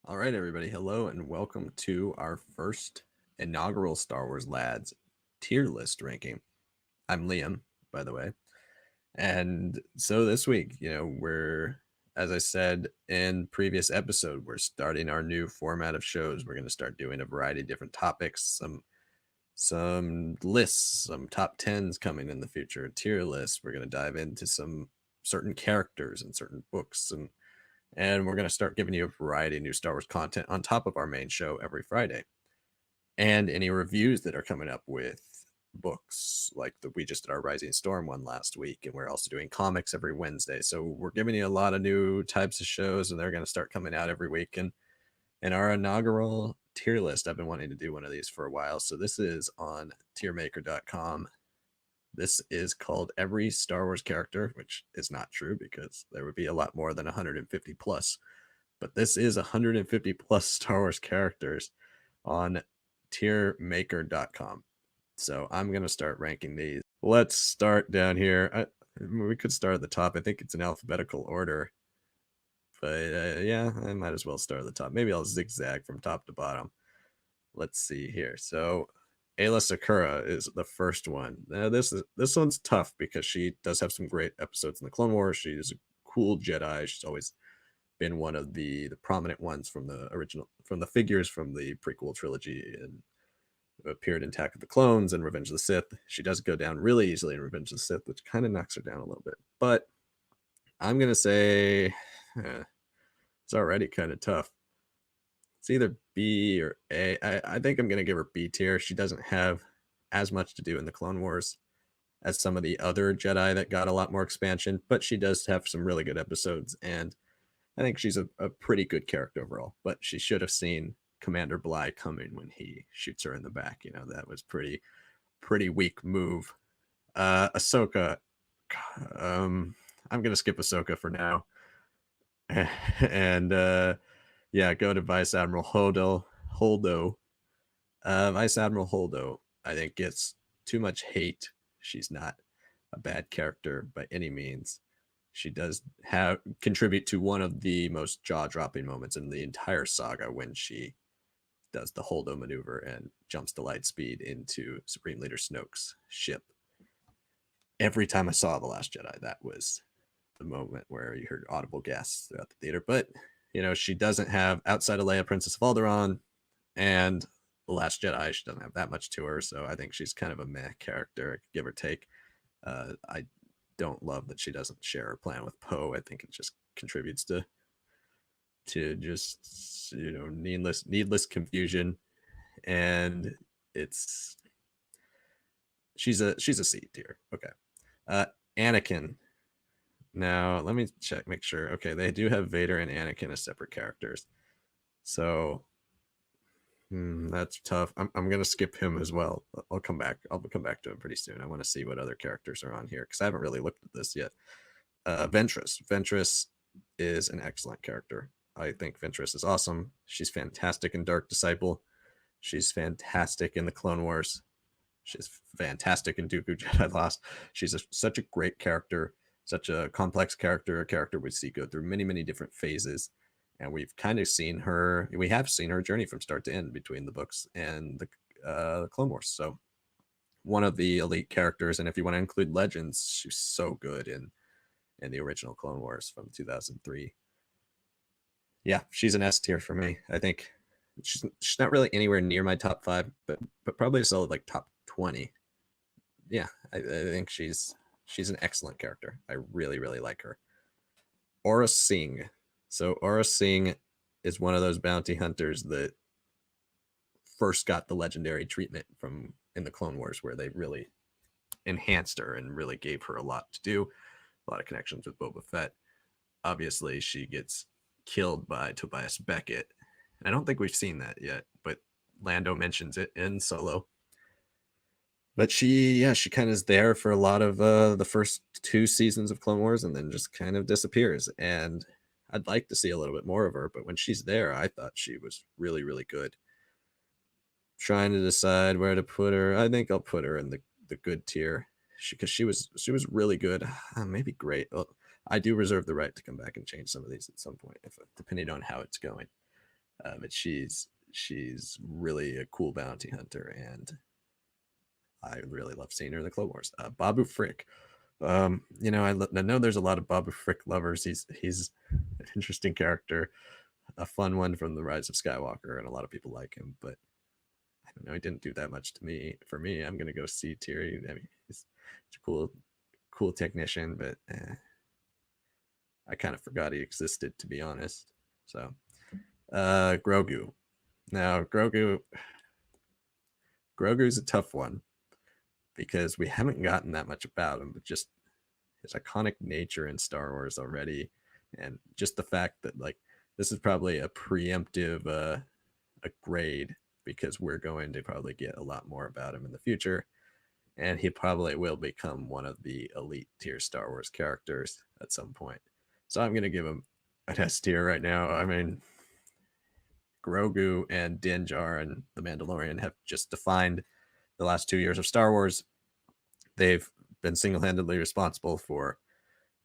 All right, everybody. Hello and welcome to our first inaugural Star Wars Lads tier list ranking. I'm Liam, by the way. And so this week, as I said in previous episode, we're starting our new format of shows. We're going to start doing a variety of different topics, some lists, some top 10s coming in the future, tier lists. We're going to dive into some certain characters and certain books and we're going to start giving you a variety of new Star Wars content on top of our main show every Friday. And any reviews that are coming up with books, like we just did our Rising Storm one last week, and we're also doing comics every Wednesday. So we're giving you a lot of new types of shows, and they're going to start coming out every week. And in our inaugural tier list, I've been wanting to do one of these for a while. So this is on tiermaker.com. This is called Every Star Wars Character, which is not true because there would be a lot more than 150 plus. But this is 150 plus Star Wars characters on tiermaker.com. So I'm going to start ranking these. Let's start down here. We could start at the top. I think it's in alphabetical order. But yeah, I might as well start at the top. Maybe I'll zigzag from top to bottom. Let's see here. So Ayla Secura is the first one. Now this one's tough because she does have some great episodes in the Clone Wars. She's a cool Jedi. She's always been one of the prominent ones from the figures from the prequel trilogy, and appeared in Attack of the Clones and Revenge of the Sith. She does go down really easily in Revenge of the Sith, which kind of knocks her down a little bit. But I'm gonna say it's already kind of tough. It's either B or A. I think I'm gonna give her B tier. She doesn't have as much to do in the Clone Wars as some of the other Jedi that got a lot more expansion, but she does have some really good episodes, and I think she's a pretty good character overall. But she should have seen Commander Bly coming when he shoots her in the back. That was pretty weak move. Ahsoka, I'm gonna skip Ahsoka for now, and yeah, go to Vice Admiral Holdo. Vice Admiral Holdo, I think, gets too much hate. She's not a bad character by any means. She does contribute to one of the most jaw-dropping moments in the entire saga when she does the Holdo maneuver and jumps to light speed into Supreme Leader Snoke's ship. Every time I saw The Last Jedi, that was the moment where you heard audible gasps throughout the theater. But she doesn't have, outside of Leia, Princess of Alderaan, and The Last Jedi, she doesn't have that much to her. So I think she's kind of a meh character, give or take. I don't love that she doesn't share her plan with Poe. I think it just contributes to just needless confusion, and she's a C tier. Okay. Anakin. Now let me make sure. Okay, they do have Vader and Anakin as separate characters, so that's tough. I'm gonna skip him as well. I'll come back to him pretty soon. I want to see what other characters are on here because I haven't really looked at this yet. Ventress is an excellent character. I think Ventress is awesome. She's fantastic in Dark Disciple. She's fantastic in the Clone Wars. She's fantastic in Dooku Jedi Lost. She's such a great character, such a complex character, a character we see go through many, many different phases. And we've kind of seen her journey from start to end between the books and the Clone Wars. So one of the elite characters. And if you want to include Legends, she's so good in the original Clone Wars from 2003. Yeah, she's an S tier for me. I think she's not really anywhere near my top 5, but probably a solid like top 20. Yeah, I think she's an excellent character. I really, really like her. Ara Singh. So Ara Singh is one of those bounty hunters that first got the legendary treatment from in the Clone Wars, where they really enhanced her and really gave her a lot to do, a lot of connections with Boba Fett. Obviously, she gets killed by Tobias Beckett. I don't think we've seen that yet, but Lando mentions it in Solo. But she kind of is there for a lot of the first 2 seasons of Clone Wars and then just kind of disappears. And I'd like to see a little bit more of her, but when she's there, I thought she was really, really good. Trying to decide where to put her. I think I'll put her in the good tier because she was really good. Maybe great. Well, I do reserve the right to come back and change some of these at some point, depending on how it's going. But she's really a cool bounty hunter, and I really love seeing her in the Clone Wars. Babu Frick. I know there's a lot of Babu Frick lovers. He's an interesting character, a fun one from the Rise of Skywalker, and a lot of people like him. But I don't know, he didn't do that much to me. For me, I'm gonna go see Thierry. I mean, he's a cool technician, but I kind of forgot he existed, to be honest. So, Grogu. Now, Grogu's a tough one because we haven't gotten that much about him, but just his iconic nature in Star Wars already, and just the fact that like this is probably a preemptive a grade because we're going to probably get a lot more about him in the future, and he probably will become one of the elite tier Star Wars characters at some point. So I'm going to give him an S tier right now. I mean, Grogu and Din Djarin and The Mandalorian have just defined the last 2 years of Star Wars. They've been single-handedly responsible for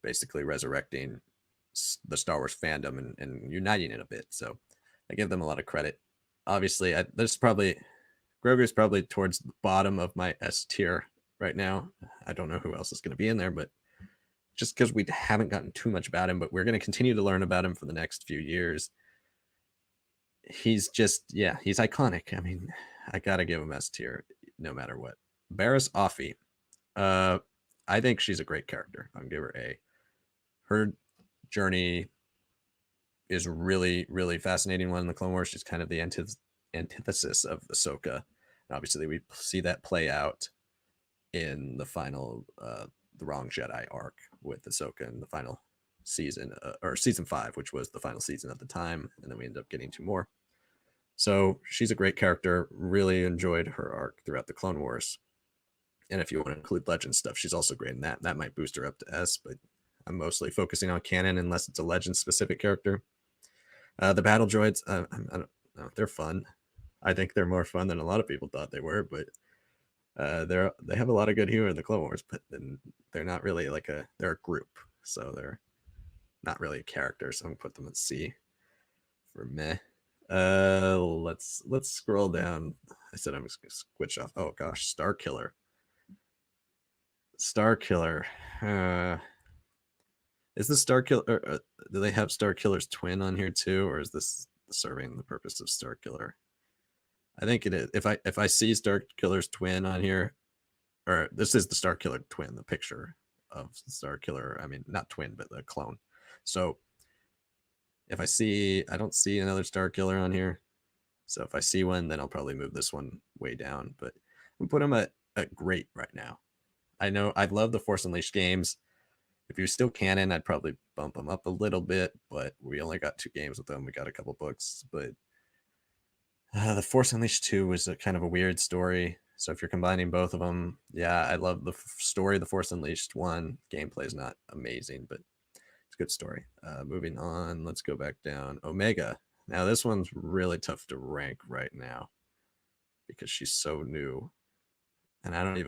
basically resurrecting the Star Wars fandom and uniting it a bit. So I give them a lot of credit. Obviously, Grogu's probably towards the bottom of my S tier right now. I don't know who else is going to be in there, but just because we haven't gotten too much about him, but we're going to continue to learn about him for the next few years. He's iconic. I mean, I got to give him S tier no matter what. Barriss Offee. I think she's a great character. I'll give her A. Her journey is really, really fascinating one in the Clone Wars. She's kind of the antithesis of Ahsoka. And obviously, we see that play out in the final The Wrong Jedi arc with Ahsoka in the final season, or season 5, which was the final season at the time. And then we ended up getting 2 more. So she's a great character. Really enjoyed her arc throughout the Clone Wars. And if you want to include Legend stuff, she's also great in that. That might boost her up to S, but I'm mostly focusing on canon unless it's a Legend-specific character. The battle droids, I don't know, they're fun. I think they're more fun than a lot of people thought they were, but they have a lot of good humor in the Clone Wars, but then they're not really they're a group, so they're not really a character. So I'm gonna put them at C for meh. Let's scroll down. I said I'm just gonna switch off. Oh gosh, Starkiller. Is this Starkiller? Do they have Starkiller's twin on here too, or is this serving the purpose of Starkiller? I think it is. If I see Starkiller's twin on here, or this is the Starkiller twin, the picture of Starkiller. I mean, not twin, but the clone. So if I don't see another Starkiller on here. So if I see one, then I'll probably move this one way down. But we put him at great right now. I know I love the Force Unleashed games. If he was still canon, I'd probably bump him up a little bit, but we only got 2 games with him. We got a couple books, but the Force Unleashed 2 was a kind of a weird story. So if you're combining both of them, yeah, I love the story of the Force Unleashed 1. Gameplay is not amazing, but it's a good story. Moving on, let's go back down. Omega. Now this one's really tough to rank right now because she's so new. And I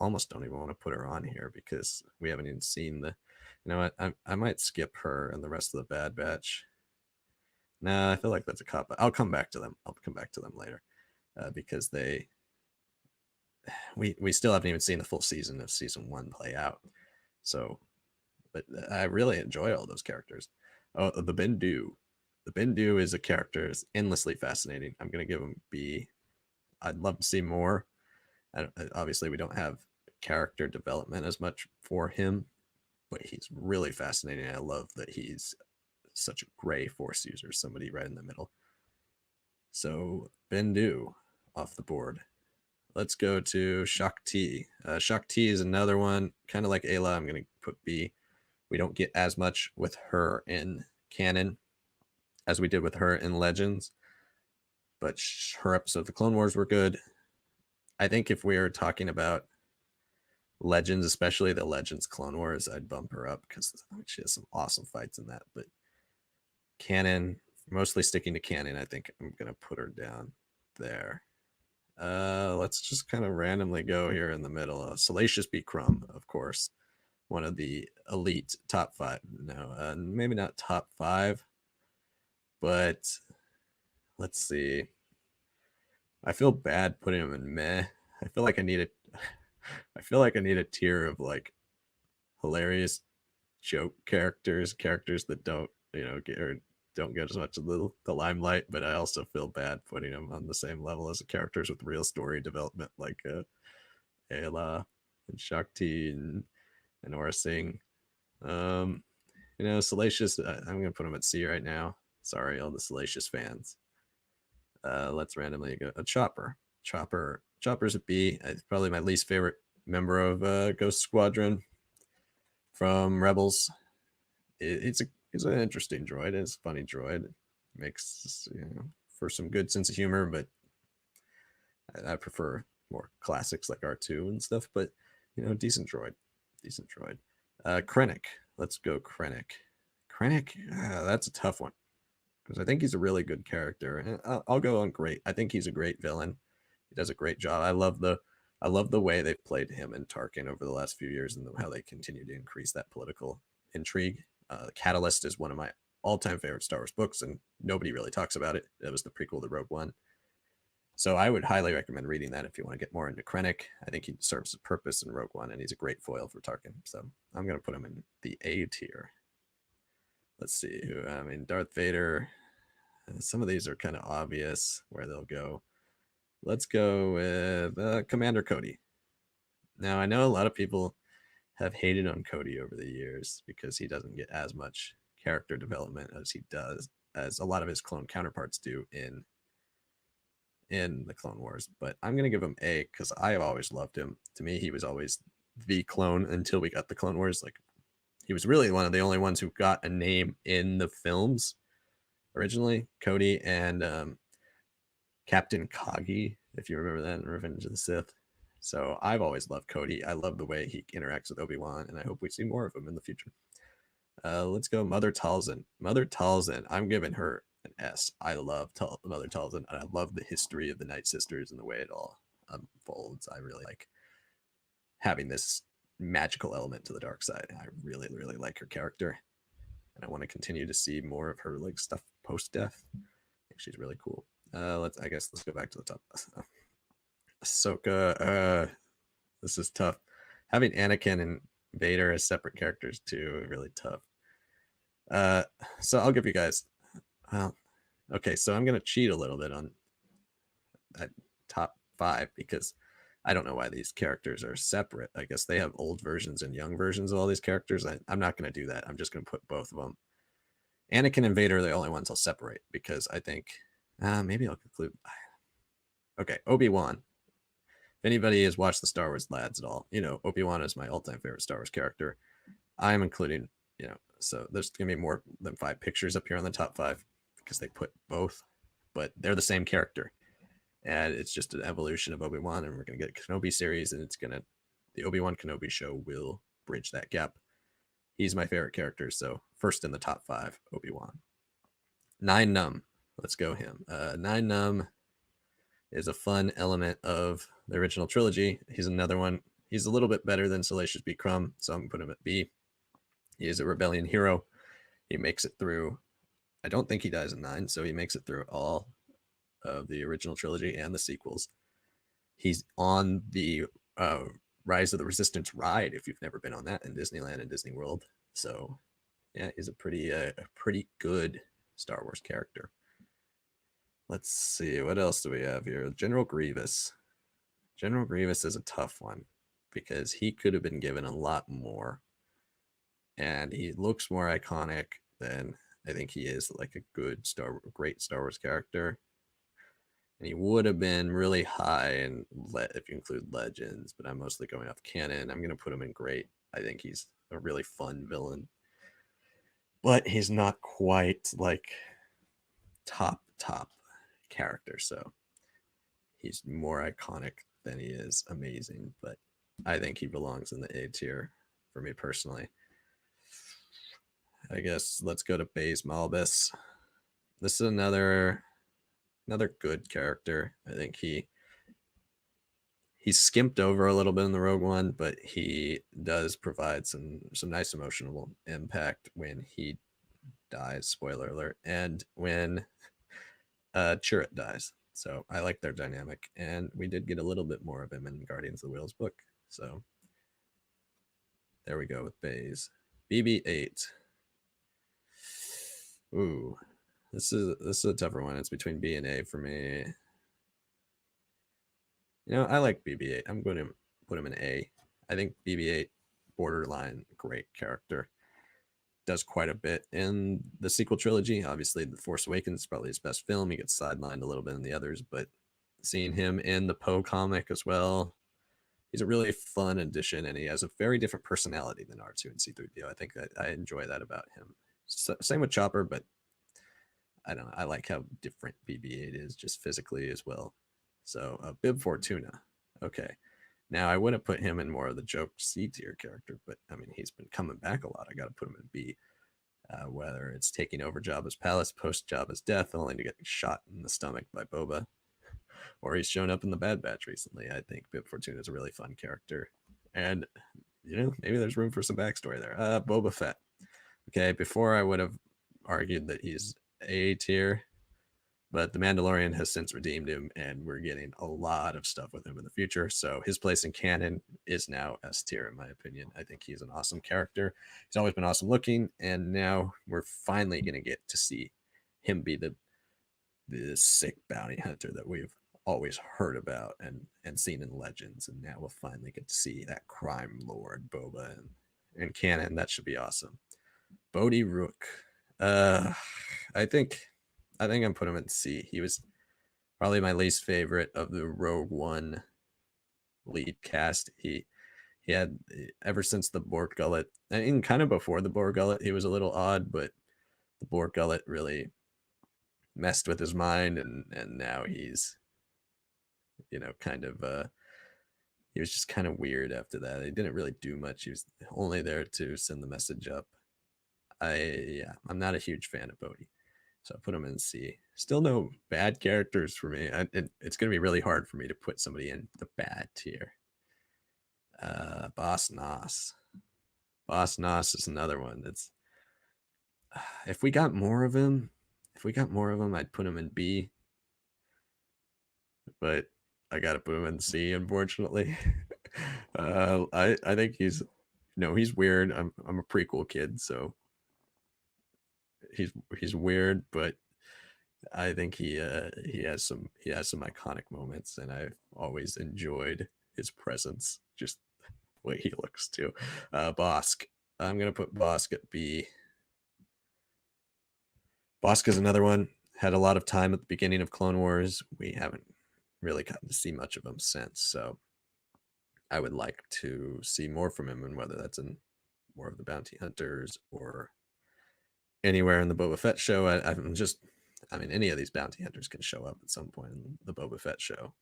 almost don't even want to put her on here because we haven't even seen I might skip her and the rest of the Bad Batch. Nah, I feel like that's a cop. I'll come back to them. Later because we still haven't even seen the full season of season 1 play out. So, but I really enjoy all those characters. Oh, the Bendu. The Bendu is a character that's endlessly fascinating. I'm going to give him B. I'd love to see more. Obviously, we don't have character development as much for him, but he's really fascinating. I love that he's such a gray Force user, somebody right in the middle. So Bendu off the board. Let's go to Shakti. Shakti is another one, kind of like Ayla. I'm going to put B. We don't get as much with her in canon as we did with her in Legends, but her episode of the Clone Wars were good. I think if we were talking about Legends, especially the Legends Clone Wars, I'd bump her up because she has some awesome fights in that. But canon, mostly sticking to canon, I think I'm going to put her down there. Let's just kind of randomly go here in the middle. Salacious B. Crumb, of course, one of the elite top 5. No, maybe not top 5, but Let's see. I feel bad putting him in meh. I feel like I need a I feel like I need a tier of like hilarious joke characters that don't, get or don't get as much of the limelight, but I also feel bad putting them on the same level as the characters with real story development, like Ayla and Shakti and Ara Singh. Salacious. I'm gonna put him at C right now. Sorry, all the Salacious fans. Let's randomly go a Chopper. Chopper's a B. It's probably my least favorite member of Ghost Squadron from Rebels. It's an interesting droid. It's a funny droid. It makes for some good sense of humor, but I prefer more classics like R2 and stuff. But decent droid. Krennic. Let's go Krennic. That's a tough one because I think he's a really good character. I'll go on great. I think he's a great villain. He does a great job. I love the way they've played him and Tarkin over the last few years and how they continue to increase that political intrigue. The Catalyst is one of my all-time favorite Star Wars books, and nobody really talks about it. That was the prequel to Rogue One. So I would highly recommend reading that if you want to get more into Krennic. I think he serves a purpose in Rogue One, and he's a great foil for Tarkin. So I'm going to put him in the A tier. Let's see. Darth Vader. Some of these are kind of obvious where they'll go. Let's go with Commander Cody. Now, I know a lot of people have hated on Cody over the years because he doesn't get as much character development as a lot of his clone counterparts do in the Clone Wars. But I'm going to give him A because I have always loved him. To me, he was always the clone until we got the Clone Wars. Like, he was really one of the only ones who got a name in the films originally. Cody and Captain Kagi, if you remember that in Revenge of the Sith. So I've always loved Cody. I love the way he interacts with Obi-Wan, and I hope we see more of him in the future. Let's go Mother Talzin. I'm giving her an S. I love Mother Talzin, and I love the history of the Night Sisters and the way it all unfolds. I really like having this magical element to the dark side. I really, really like her character, and I want to continue to see more of her like stuff post-death. I think she's really cool. Let's go back to the top. Ahsoka. This is tough. Having Anakin and Vader as separate characters too, really tough. So I'll give you guys. Okay, so I'm gonna cheat a little bit on that top 5 because I don't know why these characters are separate. I guess they have old versions and young versions of all these characters. I'm not gonna do that. I'm just gonna put both of them. Anakin and Vader are the only ones I'll separate because I think maybe I'll conclude. Okay, Obi-Wan. If anybody has watched the Star Wars lads at all, Obi-Wan is my all-time favorite Star Wars character. I'm including, so there's going to be more than 5 pictures up here on the top 5 because they put both, but they're the same character. And it's just an evolution of Obi-Wan, and we're going to get a Kenobi series, and the Obi-Wan Kenobi show will bridge that gap. He's my favorite character, so first in the top 5, Obi-Wan. Nine Numb. Let's go him. Nine Numb is a fun element of the original trilogy. He's another one. He's a little bit better than Salacious B. Crumb, so I'm going to put him at B. He is a rebellion hero. He makes it through. I don't think he dies in 9, so he makes it through all of the original trilogy and the sequels. He's on the Rise of the Resistance ride, if you've never been on that, in Disneyland and Disney World. So, yeah, he's a pretty good Star Wars character. Let's see, what else do we have here? General Grievous. General Grievous is a tough one because he could have been given a lot more. And he looks more iconic than I think he is like a great Star Wars character. And he would have been really high if you include Legends, but I'm mostly going off canon. I'm going to put him in great. I think he's a really fun villain. But he's not quite like top character, so he's more iconic than he is amazing, but I think he belongs in the A tier for me personally. I guess let's go to Baze Malbus. This is another good character. I think he's skimped over a little bit in the Rogue One, but he does provide some nice emotional impact when he dies, spoiler alert, and when Churrot dies. So I like their dynamic, and we did get a little bit more of him in Guardians of the Wheels book. So there we go with Baze. BB-8. Ooh, this is a tougher one. It's between B and A for me. I like BB-8. I'm going to put him in A. I think BB-8, borderline great character. Does quite a bit in the sequel trilogy. Obviously, The Force Awakens is probably his best film. He gets sidelined a little bit in the others, but seeing him in the Poe comic as well, he's a really fun addition, and he has a very different personality than R2 and C-3PO. I think I enjoy that about him. Same with Chopper, but I don't know. I like how different BB-8 is just physically as well. So Bib Fortuna. Okay. Now, I wouldn't put him in more of the joke C tier character, but I mean, he's been coming back a lot. I got to put him in B. Whether it's taking over Jabba's palace post Jabba's death, only to get shot in the stomach by Boba, or he's shown up in the Bad Batch recently. I think Bib Fortuna is a really fun character, and maybe there's room for some backstory there. Boba Fett. Okay, before I would have argued that he's A tier, but The Mandalorian has since redeemed him, and we're getting a lot of stuff with him in the future. So his place in canon is now S tier, in my opinion. I think he's an awesome character. He's always been awesome looking, and now we're finally going to get to see him be the sick bounty hunter that we've always heard about and seen in Legends. And now we'll finally get to see that crime lord Boba in canon. That should be awesome. Bodhi Rook. I think I'm putting him in C. He was probably my least favorite of the Rogue One lead cast. He had, ever since the Borg Gullet, and kind of before the Borg Gullet, he was a little odd, but the Borg Gullet really messed with his mind, and now he's, kind of, he was just kind of weird after that. He didn't really do much. He was only there to send the message up. I'm not a huge fan of Bodhi. So I put him in C. Still no bad characters for me. It's going to be really hard for me to put somebody in the bad tier. Boss Nass. Boss Nass is another one that's... if we got more of him, I'd put him in B. But I got to put him in C, unfortunately. I think he's weird. I'm a prequel kid, so he's weird, but I think he has some iconic moments, and I've always enjoyed his presence, just the way he looks too. Bosk. I'm gonna put Bosk at B. Bosk is another one. Had a lot of time at the beginning of Clone Wars. We haven't really gotten to see much of him since, so I would like to see more from him, and whether that's in more of the Bounty Hunters or anywhere in the Boba Fett show. I mean, any of these bounty hunters can show up at some point in the Boba Fett show.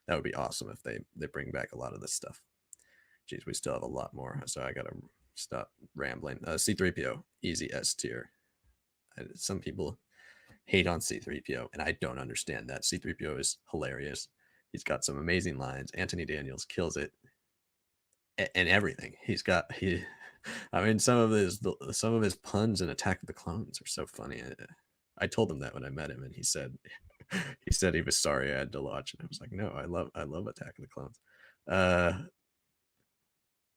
That would be awesome if they bring back a lot of this stuff. Geez, we still have a lot more, so I gotta stop rambling. C-3PO, easy S tier. Some people hate on C-3PO, and I don't understand that. C-3PO is hilarious. He's got some amazing lines. Anthony Daniels kills it, and everything. I mean, some of his puns in Attack of the Clones are so funny. I told him that when I met him, and he said he was sorry I had to watch, and I was like, no, I love Attack of the Clones.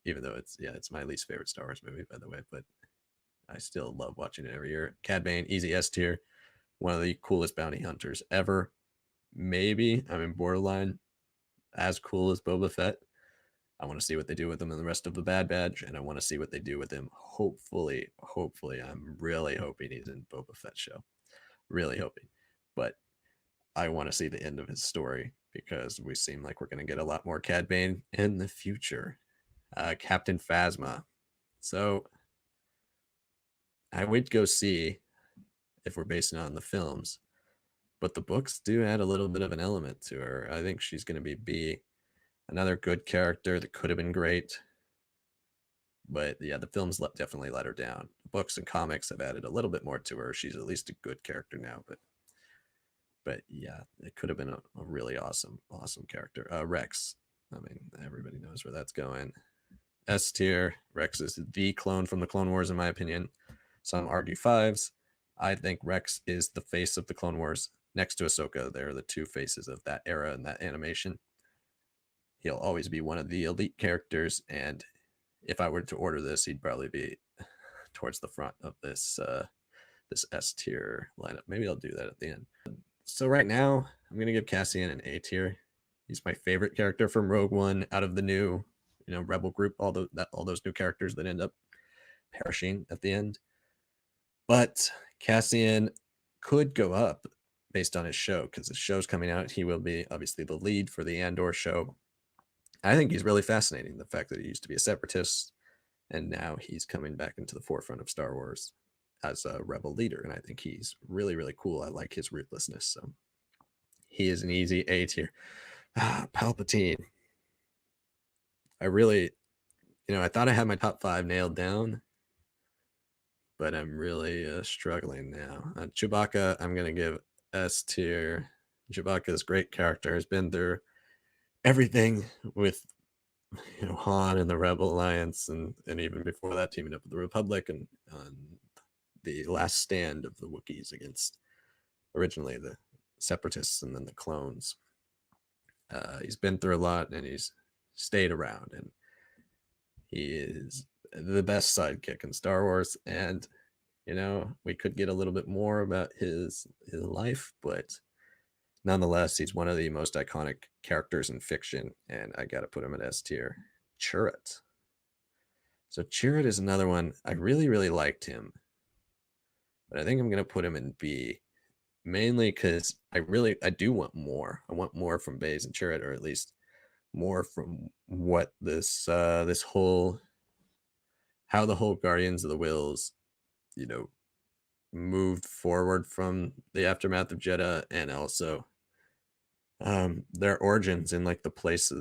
Even though it's my least favorite Star Wars movie, by the way, but I still love watching it every year. Cad Bane, easy S tier, one of the coolest bounty hunters ever. Maybe, I mean, borderline as cool as Boba Fett. I want to see what they do with him in the rest of the Bad Batch, and I want to see what they do with him. Hopefully, I'm really hoping he's in Boba Fett show. Really hoping. But I want to see the end of his story, because we seem like we're going to get a lot more Cad Bane in the future. Captain Phasma. So I would go see if we're basing it on the films, but the books do add a little bit of an element to her. I think she's going to be B. Another good character that could have been great, but yeah, the films definitely let her down. The books and comics have added a little bit more to her. She's at least a good character now, but yeah, it could have been a really awesome character. Rex. I mean, everybody knows where that's going. S tier. Rex is the clone from the Clone Wars, in my opinion. Some argue 5s. I think Rex is the face of the Clone Wars. next to Ahsoka, they're the two faces of that era and that animation. He'll always be one of the elite characters, and if I were to order this, he'd probably be towards the front of this this S tier lineup. Maybe I'll do that at the end. So right now, I'm gonna give Cassian an A tier. He's my favorite character from Rogue One out of the new, Rebel group. All those new characters that end up perishing at the end. But Cassian could go up based on his show, because the show's coming out. He will be obviously the lead for the Andor show. I think he's really fascinating. The fact that he used to be a separatist and now he's coming back into the forefront of Star Wars as a rebel leader. And I think he's really, really cool. I like his ruthlessness. So he is an easy A tier. Palpatine. I really, I thought I had my top 5 nailed down, but I'm really struggling now. Chewbacca, I'm going to give S tier. Chewbacca is a great character. Has been through everything with Han and the Rebel Alliance, and even before that, teaming up with the Republic and the last stand of the Wookiees against originally the Separatists and then the clones. He's been through a lot, and he's stayed around, and he is the best sidekick in Star Wars. And we could get a little bit more about his life, but nonetheless, he's one of the most iconic characters in fiction, and I got to put him at S tier. Churrot. So Churrot is another one. I really, really liked him, but I think I'm going to put him in B, mainly because I do want more. I want more from Baze and Churrot, or at least more from what this whole, how the whole Guardians of the Whills, moved forward from the aftermath of Jedha, and also their origins in like the place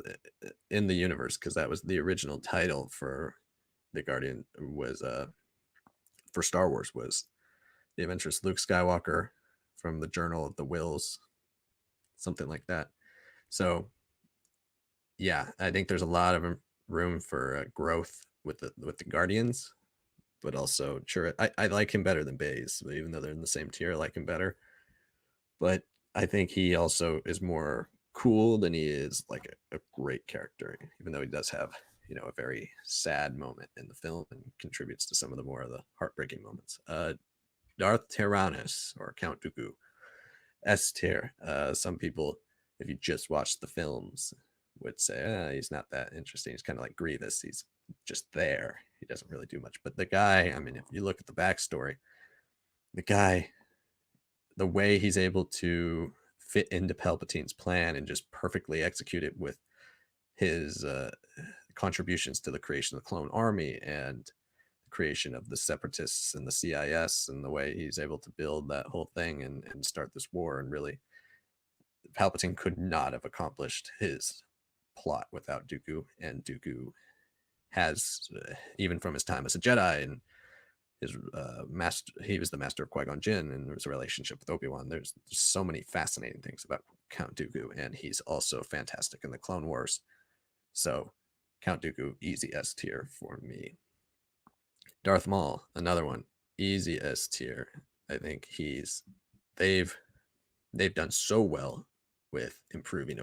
in the universe, because that was the original title for the Guardian was for Star Wars, was the Ventress Luke Skywalker from the Journal of the Whills, something like that. So yeah, I think there's a lot of room for growth with the Guardians, but also Churrot. I like him better than Baze, even though they're in the same tier. I like him better, but I think he also is more cool than he is like a great character, even though he does have, a very sad moment in the film and contributes to some of the more of the heartbreaking moments. Darth Tyranus, or Count Dooku, S tier. Some people, if you just watch the films, would say he's not that interesting. He's kind of like Grievous. He's just there. He doesn't really do much. But the guy, I mean, if you look at the backstory, the guy, the way he's able to fit into Palpatine's plan and just perfectly execute it with his contributions to the creation of the clone army and the creation of the separatists and the CIS, and the way he's able to build that whole thing and start this war. And really, Palpatine could not have accomplished his plot without Dooku. And Dooku has, even from his time as a Jedi and his master, he was the master of Qui-Gon Jinn, and his relationship with Obi-Wan. There's so many fascinating things about Count Dooku, and he's also fantastic in the Clone Wars. So Count Dooku, easy S tier for me. Darth Maul, another one, easy S tier. I think they've done so well with improving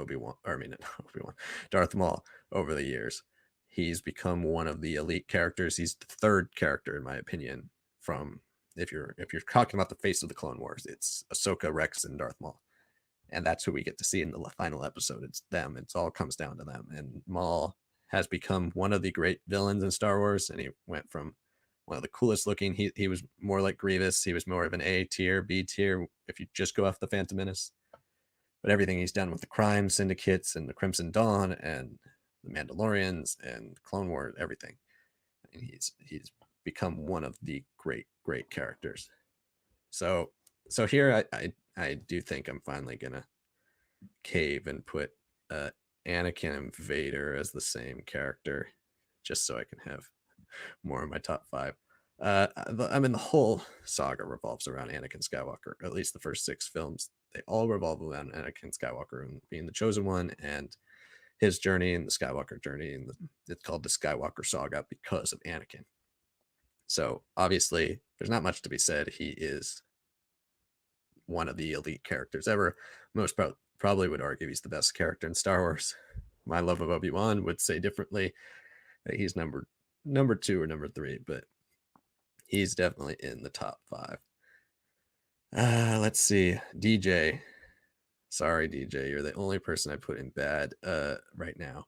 Darth Maul over the years. He's become one of the elite characters. He's the third character, in my opinion, from, if you're talking about the face of the Clone Wars, it's Ahsoka, Rex, and Darth Maul. And that's who we get to see in the final episode. It's them. It all comes down to them. And Maul has become one of the great villains in Star Wars. And he went from one of the coolest looking. He was more like Grievous. He was more of an A tier, B tier, if you just go off the Phantom Menace. But everything he's done with the crime syndicates and the Crimson Dawn and the Mandalorians and Clone Wars, everything. And he's become one of the great characters. So here I do think I'm finally gonna cave and put Anakin and Vader as the same character, just so I can have more in my top 5. I mean, the whole saga revolves around Anakin Skywalker. At least the first 6 films, they all revolve around Anakin Skywalker and being the chosen one, and his journey and the Skywalker journey, and it's called the Skywalker saga because of Anakin. So obviously, there's not much to be said. He is one of the elite characters ever. Most probably would argue he's the best character in Star Wars. My love of Obi-Wan would say differently, that he's number 2 or number 3, but he's definitely in the top 5. Let's see, DJ. Sorry, DJ, you're the only person I put in bad right now.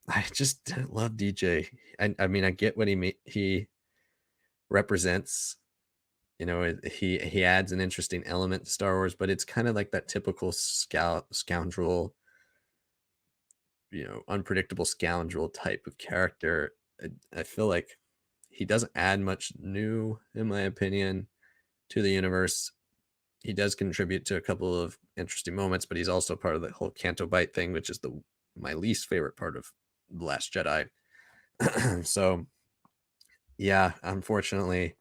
I just didn't love DJ. I mean, I get what he represents. You know, he adds an interesting element to Star Wars, but it's kind of like that typical scoundrel, you know, unpredictable scoundrel type of character. I feel like he doesn't add much new, in my opinion, to the universe. He does contribute to a couple of interesting moments, but he's also part of the whole Canto Bight thing, which is my least favorite part of The Last Jedi. So, yeah, unfortunately,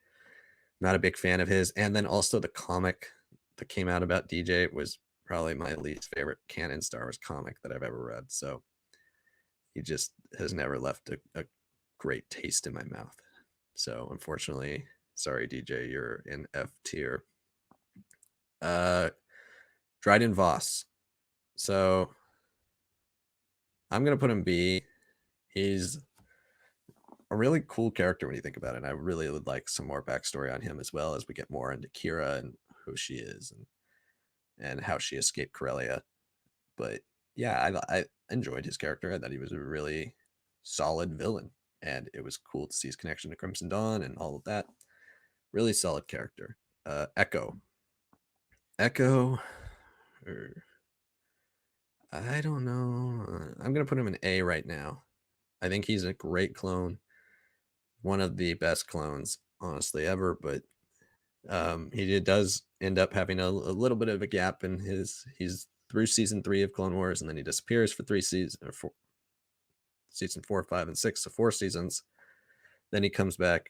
not a big fan of his. And then also the comic that came out about DJ was probably my least favorite canon Star Wars comic that I've ever read. So he just has never left a great taste in my mouth. So unfortunately, sorry, DJ, you're in F tier. Dryden Voss. So I'm going to put him B. He's a really cool character when you think about it. And I really would like some more backstory on him, as well as we get more into Kira and who she is and how she escaped Corellia. But yeah, I enjoyed his character. I thought he was a really solid villain, and it was cool to see his connection to Crimson Dawn and all of that. Really solid character. Echo. I don't know. I'm going to put him in A right now. I think he's a great clone. One of the best clones, honestly, ever. But he does end up having a little bit of a gap in he's through season 3 of Clone Wars, and then he disappears for 3 seasons, or season 4, 5, and 6, so 4 seasons. Then he comes back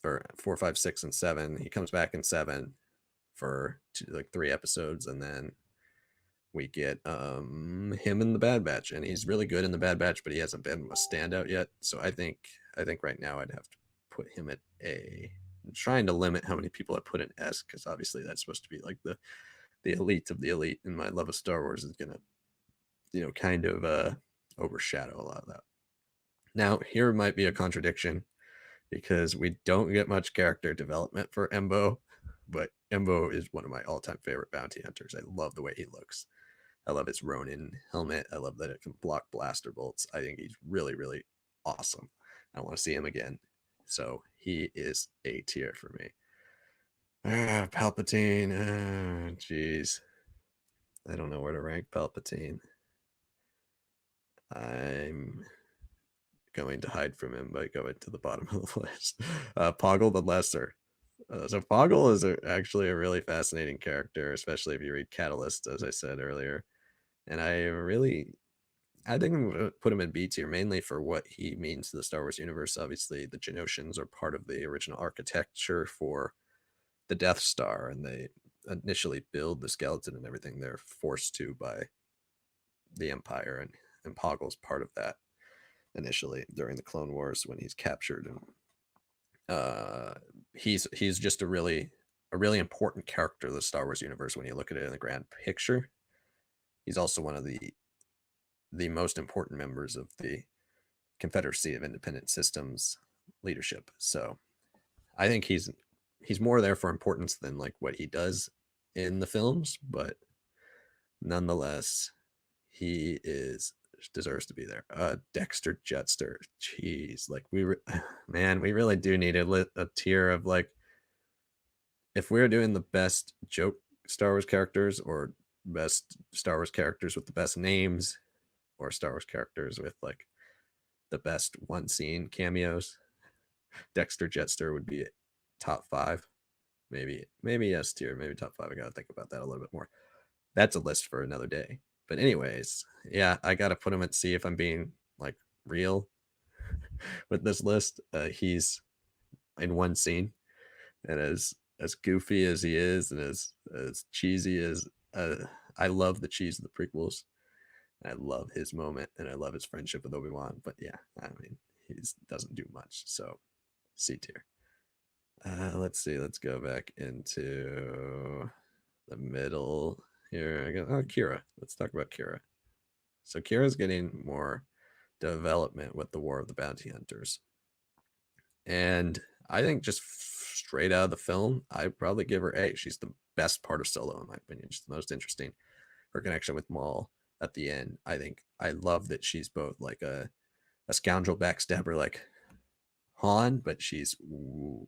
for 4, 5, 6, and 7. He comes back in 7 for 3 episodes, and then we get him in the Bad Batch, and he's really good in the Bad Batch, but he hasn't been a standout yet. So I think right now I'd have to put him at A. I'm trying to limit how many people I put in S, because obviously that's supposed to be like the elite of the elite, and my love of Star Wars is gonna, you know, kind of overshadow a lot of that. Now here might be a contradiction, because we don't get much character development for Embo, but Embo is one of my all-time favorite bounty hunters. I love the way he looks. I love his Ronin helmet. I love that it can block blaster bolts. I think he's really, really awesome. I want to see him again. So he is A tier for me. Palpatine. Jeez. I don't know where to rank Palpatine. I'm going to hide from him by going to the bottom of the list. Poggle the Lesser. So Poggle is actually a really fascinating character, especially if you read Catalyst, as I said earlier. And I think I'm going to put him in B tier, mainly for what he means to the Star Wars universe. Obviously, the Geonosians are part of the original architecture for the Death Star, and they initially build the skeleton and everything. They're forced to by the Empire, and Poggle's part of that initially during the Clone Wars when he's captured. And he's just a really important character of the Star Wars universe when you look at it in the grand picture. He's also one of the most important members of the Confederacy of Independent Systems leadership. So I think he's more there for importance than like what he does in the films, but nonetheless, he deserves to be there. Dexter Jetster. Jeez, like we really do need a tier of, like, if we're doing the best joke Star Wars characters, or best Star Wars characters with the best names, or Star Wars characters with like the best one scene cameos, Dexter Jetster would be top 5. Maybe S tier, maybe top 5. I gotta think about that a little bit more. That's a list for another day. But anyways, yeah, I gotta put him at C if I'm being like real with this list. He's in one scene, and as goofy as he is, and as cheesy as I love the cheese of the prequels. I love his moment, and I love his friendship with Obi-Wan. But yeah, I mean, he doesn't do much. So C tier. Let's see. Let's go back into the middle here. I go, oh, Kira. Let's talk about Kira. So Kira's getting more development with the War of the Bounty Hunters. And I think just straight out of the film, I'd probably give her A. She's the best part of Solo, in my opinion. She's the most interesting. Her connection with Maul at the end. I think I love that she's both like a scoundrel backstabber like Han, but she's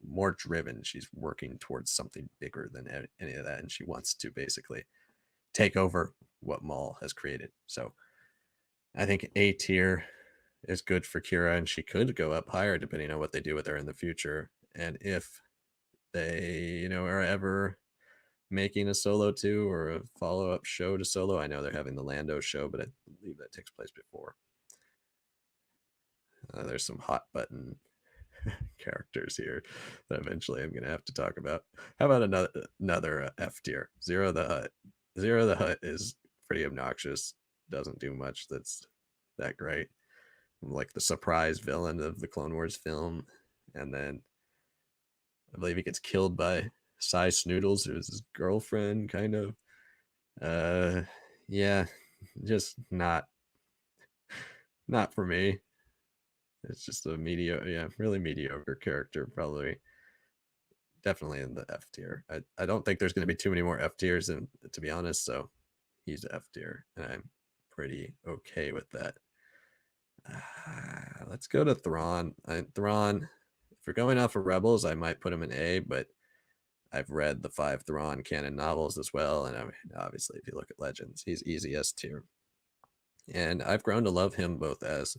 more driven. She's working towards something bigger than any of that. And she wants to basically take over what Maul has created. So I think A tier is good for Kira, and she could go up higher depending on what they do with her in the future. And if they, are ever making a Solo 2 or a follow-up show to Solo, I know they're having the Lando show, but I believe that takes place before. There's some hot button characters here that eventually I'm going to have to talk about. How about another F tier? Zero the Hutt. Zero the Hutt is pretty obnoxious. Doesn't do much that's that great. Like the surprise villain of the Clone Wars film. And then I believe he gets killed by Cy Snoodles, who's his girlfriend, kind of. Yeah, just not for me. It's just a really mediocre character, probably. Definitely in the F tier. I don't think there's going to be too many more F tiers, and to be honest, so he's F tier, and I'm pretty okay with that. Let's go to Thrawn. Thrawn, if we're going off of Rebels, I might put him in A, but I've read the 5 Thrawn canon novels as well, and obviously, if you look at Legends, he's easy S tier. And I've grown to love him both as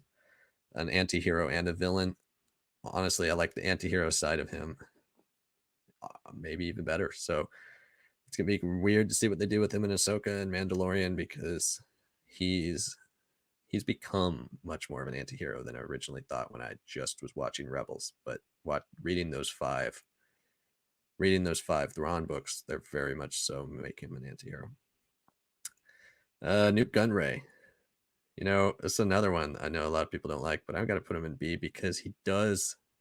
an anti-hero and a villain. Honestly, I like the anti-hero side of him maybe even better. So it's gonna be weird to see what they do with him in Ahsoka and Mandalorian, because he's become much more of an anti-hero than I originally thought when I just was watching Rebels. But reading those five Thrawn books, they're very much so make him an anti-hero. Newt Gunray. It's another one I know a lot of people don't like, but I've got to put him in B because he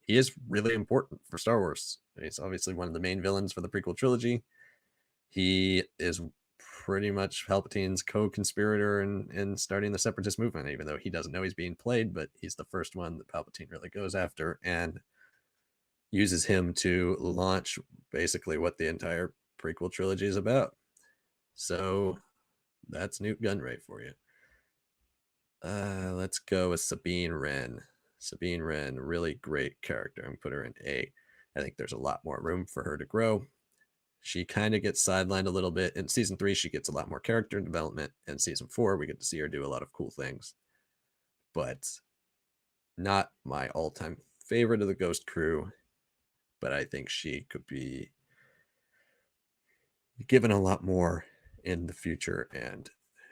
is really important for Star Wars. He's obviously one of the main villains for the prequel trilogy. He is pretty much Palpatine's co-conspirator in starting the Separatist movement, even though he doesn't know he's being played, but he's the first one that Palpatine really goes after and uses him to launch basically what the entire prequel trilogy is about. So that's Newt Gunray for you. Let's go with Sabine Wren. Sabine Wren, really great character. I'm put her in A. I think there's a lot more room for her to grow. She kind of gets sidelined a little bit. In season 3, she gets a lot more character development. In season 4, we get to see her do a lot of cool things. But not my all-time favorite of the Ghost crew. But I think she could be given a lot more in the future. And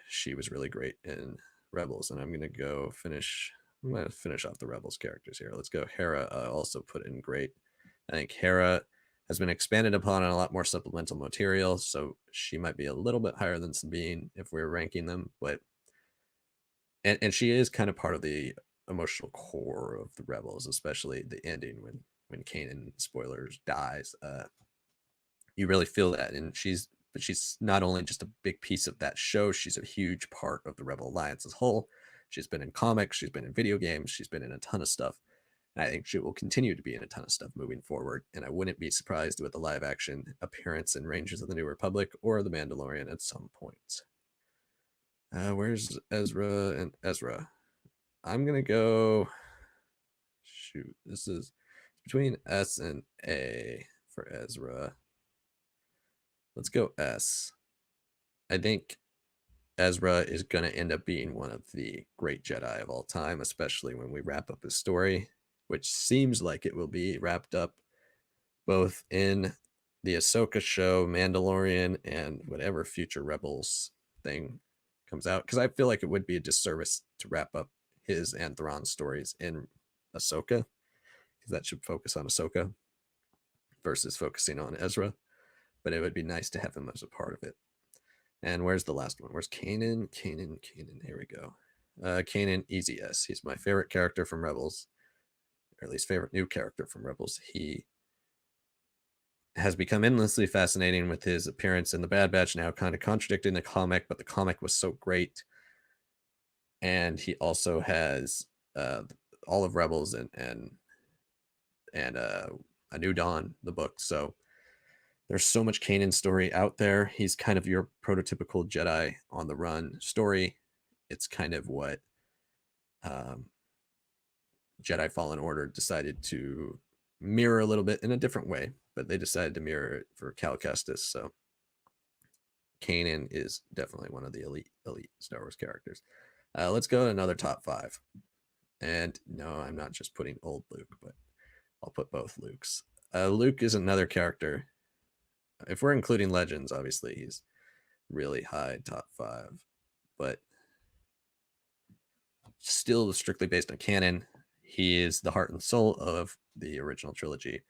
she was really great in Rebels. And I'm going to finish off the Rebels characters here. Let's go Hera. Also put in great. I think Hera has been expanded upon in a lot more supplemental material, so she might be a little bit higher than Sabine if we're ranking them, but and she is kind of part of the emotional core of the Rebels, especially the ending when Kanan, spoilers, dies. You really feel that, and she's not only just a big piece of that show, she's a huge part of the Rebel Alliance as a whole. She's been in comics, she's been in video games, she's been in a ton of stuff. And I think she will continue to be in a ton of stuff moving forward. And I wouldn't be surprised with a live action appearance in Rangers of the New Republic or The Mandalorian at some point. Where's Ezra and Ezra? I'm going to go. Shoot, this is between S and A for Ezra. Let's go S. I think Ezra is going to end up being one of the great Jedi of all time, especially when we wrap up his story, which seems like it will be wrapped up both in the Ahsoka show, Mandalorian, and whatever future Rebels thing comes out. Because I feel like it would be a disservice to wrap up his and Thrawn's stories in Ahsoka, because that should focus on Ahsoka versus focusing on Ezra. But it would be nice to have him as a part of it. And where's the last one? Where's Kanan? Kanan. Here we go. Kanan, easy S. He's my favorite character from Rebels, or at least favorite new character from Rebels. He has become endlessly fascinating with his appearance in the Bad Batch, now kind of contradicting the comic, but the comic was so great. And he also has all of Rebels and A New Dawn, the book. So there's so much Kanan story out there. He's kind of your prototypical Jedi on the run story. It's kind of what Jedi Fallen Order decided to mirror a little bit in a different way, but they decided to mirror it for Cal Kestis. So Kanan is definitely one of the elite Star Wars characters. Let's go to another top 5. And no, I'm not just putting old Luke, but I'll put both Lukes. Luke is another character. If we're including Legends, obviously he's really high, top 5. But still strictly based on canon, he is the heart and soul of the original trilogy.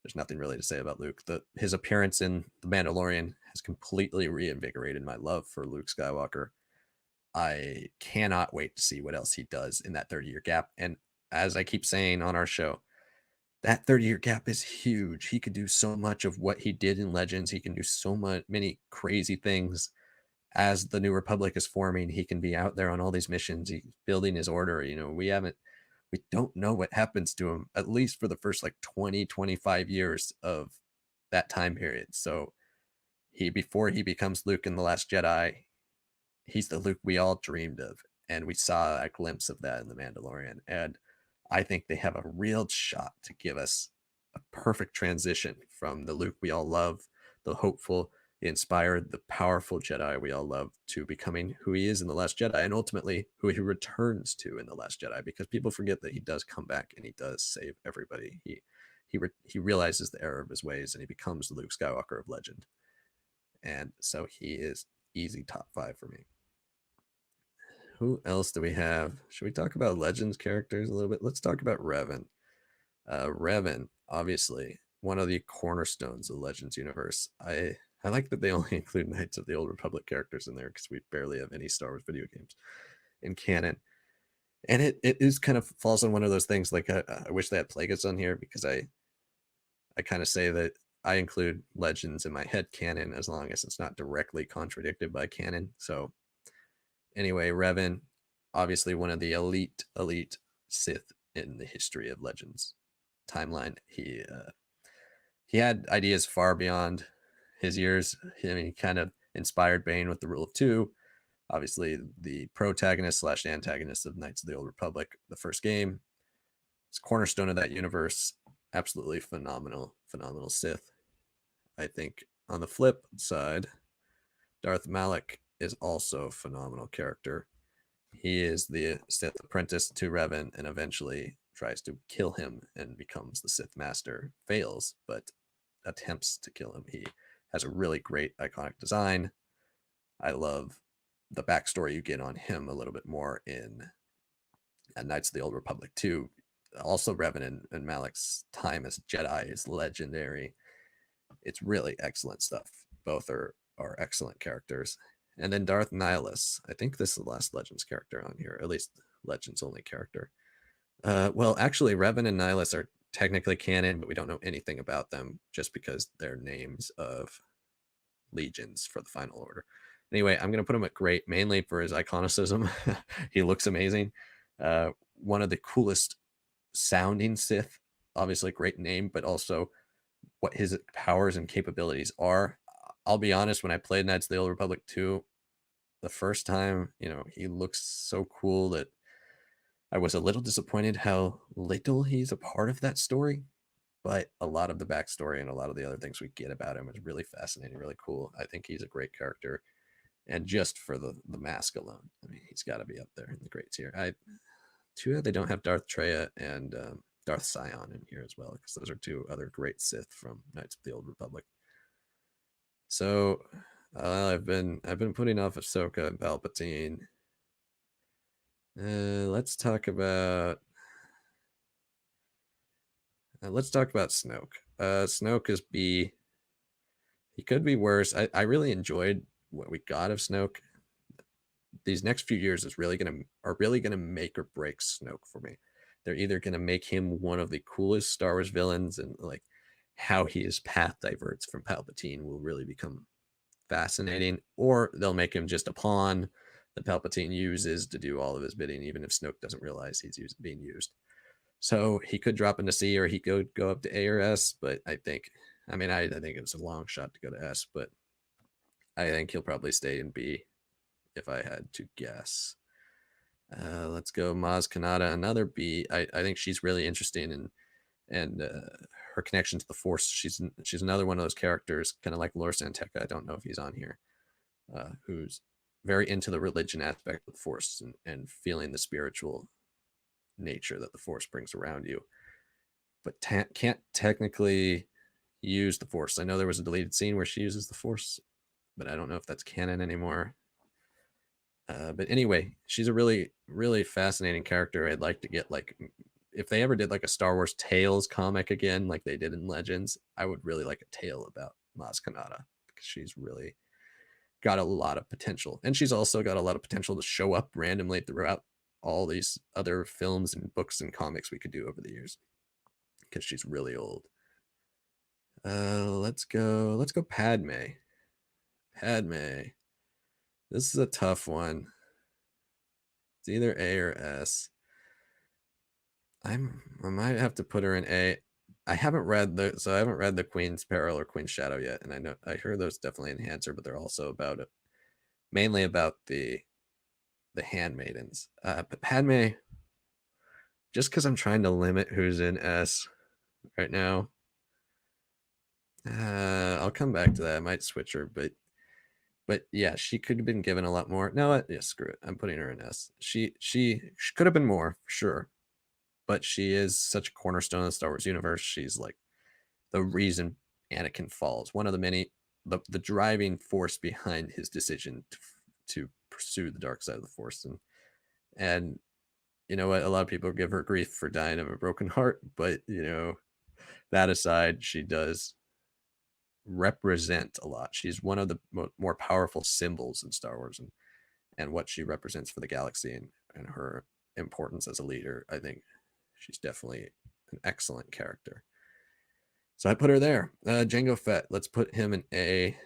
There's nothing really to say about Luke. His appearance in The Mandalorian has completely reinvigorated my love for Luke Skywalker. I cannot wait to see what else he does in that 30-year gap. And as I keep saying on our show, that 30-year gap is huge. He could do so much of what he did in Legends. He can do so many crazy things. As the New Republic is forming, he can be out there on all these missions. He's building his order. We don't know what happens to him, at least for the first 20, 25 years of that time period. So before he becomes Luke in The Last Jedi, he's the Luke we all dreamed of. And we saw a glimpse of that in The Mandalorian. And I think they have a real shot to give us a perfect transition from the Luke we all love, the hopeful, the inspired, the powerful Jedi we all love, to becoming who he is in The Last Jedi, and ultimately who he returns to in The Last Jedi, because people forget that he does come back and he does save everybody. He realizes the error of his ways and he becomes the Luke Skywalker of legend. And so he is easy top 5 for me. Who else do we have? Should we talk about Legends characters a little bit? Let's talk about Revan. Revan, obviously, one of the cornerstones of the Legends universe. I like that they only include Knights of the Old Republic characters in there, because we barely have any Star Wars video games in canon. And it is kind of falls on one of those things, like I wish they had Plagueis on here, because I kind of say that I include Legends in my head canon as long as it's not directly contradicted by canon. So anyway, Revan, obviously one of the elite Sith in the history of Legends timeline. He had ideas far beyond his years. He kind of inspired Bane with the Rule of Two. Obviously, the protagonist / antagonist of Knights of the Old Republic, the first game. It's cornerstone of that universe. Absolutely phenomenal Sith. I think on the flip side, Darth Malak is also a phenomenal character. He is the Sith apprentice to Revan and eventually tries to kill him and becomes the Sith Master. Fails, but attempts to kill him. He has a really great iconic design. I love the backstory you get on him a little bit more in Knights of the Old Republic 2. Also, Revan and Malak's time as Jedi is legendary. It's really excellent stuff. Both are excellent characters. And then Darth Nihilus. I think this is the last Legends character on here, at least Legends only character. Well, actually, Revan and Nihilus are technically canon, but we don't know anything about them just because they're names of legions for the Final Order. Anyway, I'm going to put him at great, mainly for his iconicism. He looks amazing. One of the coolest sounding Sith. Obviously, great name, but also what his powers and capabilities are. I'll be honest, when I played Knights of the Old Republic 2 the first time, he looks so cool that I was a little disappointed how little he's a part of that story. But a lot of the backstory and a lot of the other things we get about him is really fascinating, really cool. I think he's a great character. And just for the mask alone, I mean, he's got to be up there in the great tier. Too bad they don't have Darth Traya and Darth Sion in here as well, because those are two other great Sith from Knights of the Old Republic. So I've been putting off Ahsoka and Palpatine. Let's talk about Snoke. Snoke is B. He could be worse. I really enjoyed what we got of Snoke. These next few years are really gonna make or break Snoke for me. They're either gonna make him one of the coolest Star Wars villains and how his path diverts from Palpatine will really become fascinating, or they'll make him just a pawn that Palpatine uses to do all of his bidding, even if Snoke doesn't realize he's being used. So he could drop into C, or he could go up to A or S, but I think it was a long shot to go to S, but I think he'll probably stay in B if I had to guess. Let's go Maz Kanata, another B. I think she's really interesting, and her connection to the Force. She's another one of those characters, kind of like Lor Santeca. I don't know if he's on here, who's very into the religion aspect of the Force and feeling the spiritual nature that the Force brings around you, but can't technically use the Force. I know there was a deleted scene where she uses the Force, but I don't know if that's canon anymore. But anyway, she's a really, really fascinating character. I'd like to get, like, if they ever did like a Star Wars Tales comic again, like they did in Legends, I would really like a tale about Maz Kanata, because she's really got a lot of potential. And she's also got a lot of potential to show up randomly throughout all these other films and books and comics we could do over the years, because she's really old. Let's go Padme. This is a tough one. It's either A or S. I might have to put her in A. I haven't read the Queen's Peril or Queen's Shadow yet, and I heard those definitely enhance her, but they're also about it, mainly about the handmaidens. But Padme, just because I'm trying to limit who's in S right now, I'll come back to that. I might switch her, but yeah, she could have been given a lot more. No, yeah, screw it. I'm putting her in S. She could have been more, sure, but she is such a cornerstone of the Star Wars universe. She's like the reason Anakin falls. One of the many, the driving force behind his decision to pursue the dark side of the Force. And you know what? A lot of people give her grief for dying of a broken heart, but that aside, she does represent a lot. She's one of the more powerful symbols in Star Wars, and what she represents for the galaxy, and her importance as a leader. I think she's definitely an excellent character. So I put her there. Jango Fett, let's put him in A.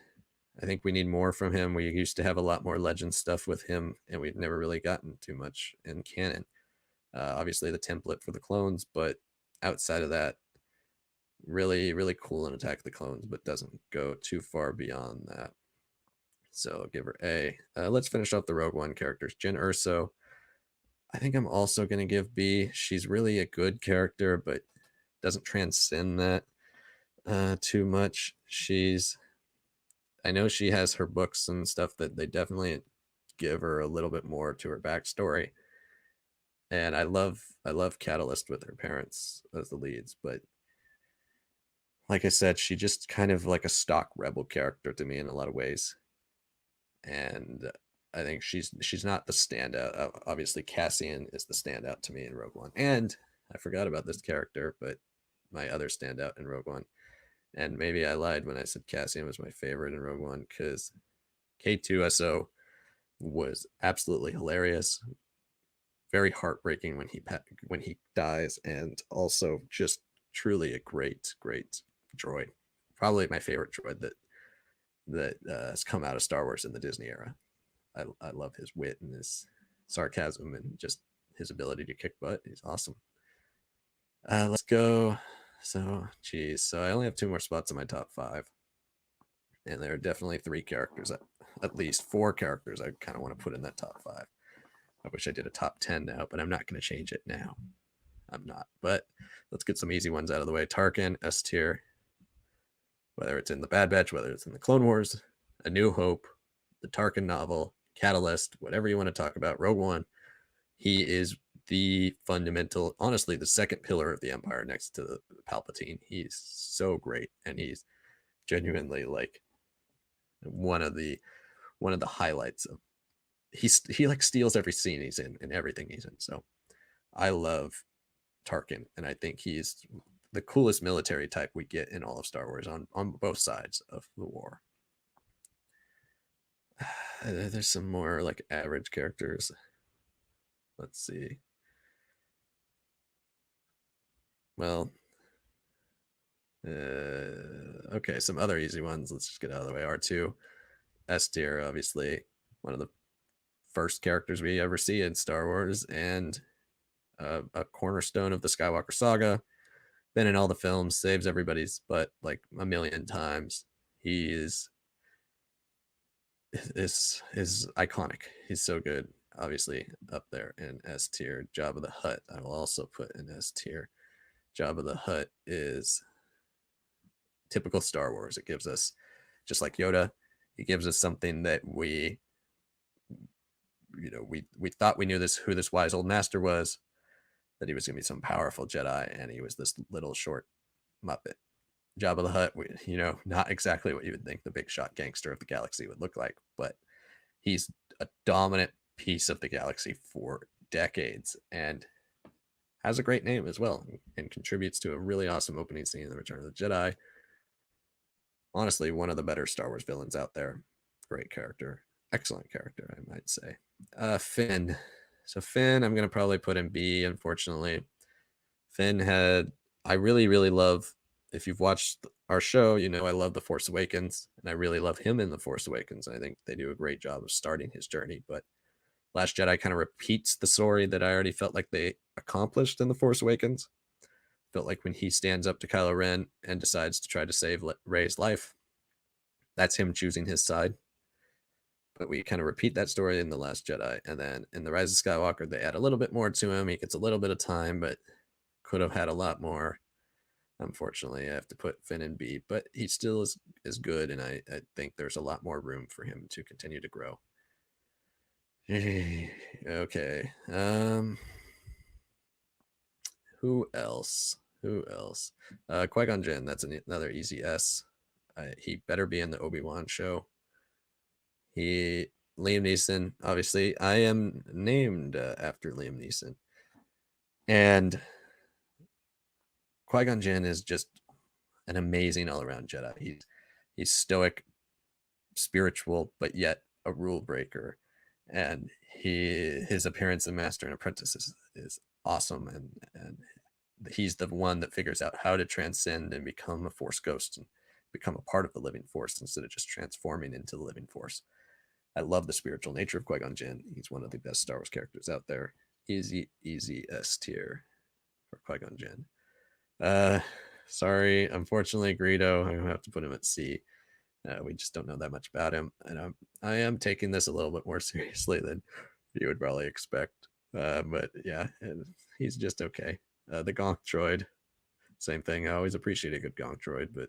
I think we need more from him. We used to have a lot more legend stuff with him, and we've never really gotten too much in canon. Obviously the template for the clones, but outside of that, really, really cool in Attack of the Clones, but doesn't go too far beyond that. So I'll give her A. Let's finish off the Rogue One characters. Jyn Erso, I think I'm also going to give B. She's really a good character, but doesn't transcend that too much. I know she has her books and stuff that they definitely give her a little bit more to her backstory. And I love Catalyst with her parents as the leads, but like I said, she just kind of like a stock rebel character to me in a lot of ways. And I think she's not the standout. Obviously, Cassian is the standout to me in Rogue One. And I forgot about this character, but my other standout in Rogue One. And maybe I lied when I said Cassian was my favorite in Rogue One, because K2SO was absolutely hilarious, very heartbreaking when he dies, and also just truly a great droid. Probably my favorite droid that has come out of Star Wars in the Disney era. I love his wit and his sarcasm and just his ability to kick butt. He's awesome. Let's go. So I only have 2 more spots in my top 5, and there are definitely 3 characters, at least 4 characters I kind of want to put in that top 5. I wish I did a top 10 now, but I'm not going to change it now. I'm not. But let's get some easy ones out of the way. Tarkin, S tier. Whether it's in the Bad Batch, whether it's in the Clone Wars, A New Hope, the Tarkin novel, Catalyst, whatever you want to talk about, Rogue One, he is the fundamental, honestly, the second pillar of the Empire next to Palpatine. He's so great, and he's genuinely like one of the highlights of. He like steals every scene he's in and everything he's in. So I love Tarkin, and I think he's the coolest military type we get in all of Star Wars on both sides of the war. There's some more like average characters. Let's see. Well, Okay, some other easy ones. Let's just get out of the way. R2, S tier, obviously, one of the first characters we ever see in Star Wars, and a cornerstone of the Skywalker saga. Been in all the films, saves everybody's butt like a million times. He is iconic. He's so good. Obviously, up there in S tier. Jabba the Hutt, I will also put in S tier. Jabba the Hutt is typical Star Wars. It gives us, just like Yoda, it gives us something that we thought we knew who this wise old master was, that he was going to be some powerful Jedi, and he was this little short Muppet. Jabba the Hutt, not exactly what you would think the big shot gangster of the galaxy would look like, but he's a dominant piece of the galaxy for decades and has a great name as well, and contributes to a really awesome opening scene in The Return of the Jedi. Honestly, one of the better Star Wars villains out there. Great character. Excellent character, I might say. Finn. So Finn, I'm going to probably put in B, unfortunately. Finn I really, really love, if you've watched our show, I love The Force Awakens, and I really love him in The Force Awakens. I think they do a great job of starting his journey, but Last Jedi kind of repeats the story that I already felt like they accomplished in The Force Awakens. Felt like when he stands up to Kylo Ren and decides to try to save Rey's life, that's him choosing his side. But we kind of repeat that story in The Last Jedi. And then in The Rise of Skywalker, they add a little bit more to him. He gets a little bit of time, but could have had a lot more. Unfortunately, I have to put Finn in B, but he still is good, and I think there's a lot more room for him to continue to grow. Okay. Who else? Qui-Gon Jinn, that's another easy S. He better be in the Obi-Wan show. Liam Neeson, obviously. I am named after Liam Neeson. And Qui-Gon Jinn is just an amazing all-around Jedi. He's stoic, spiritual, but yet a rule breaker. And his appearance in Master and Apprentice is awesome, and he's the one that figures out how to transcend and become a Force ghost and become a part of the living Force instead of just transforming into the living Force. I love the spiritual nature of Qui-Gon Jinn. He's one of the best Star Wars characters out there. Easy S tier for Qui-Gon Jinn. Sorry, unfortunately, Greedo, I'm gonna have to put him at C. We just don't know that much about him, and I am taking this a little bit more seriously than you would probably expect. But yeah, he's just okay. The Gonk droid, same thing. I always appreciate a good Gonk droid, but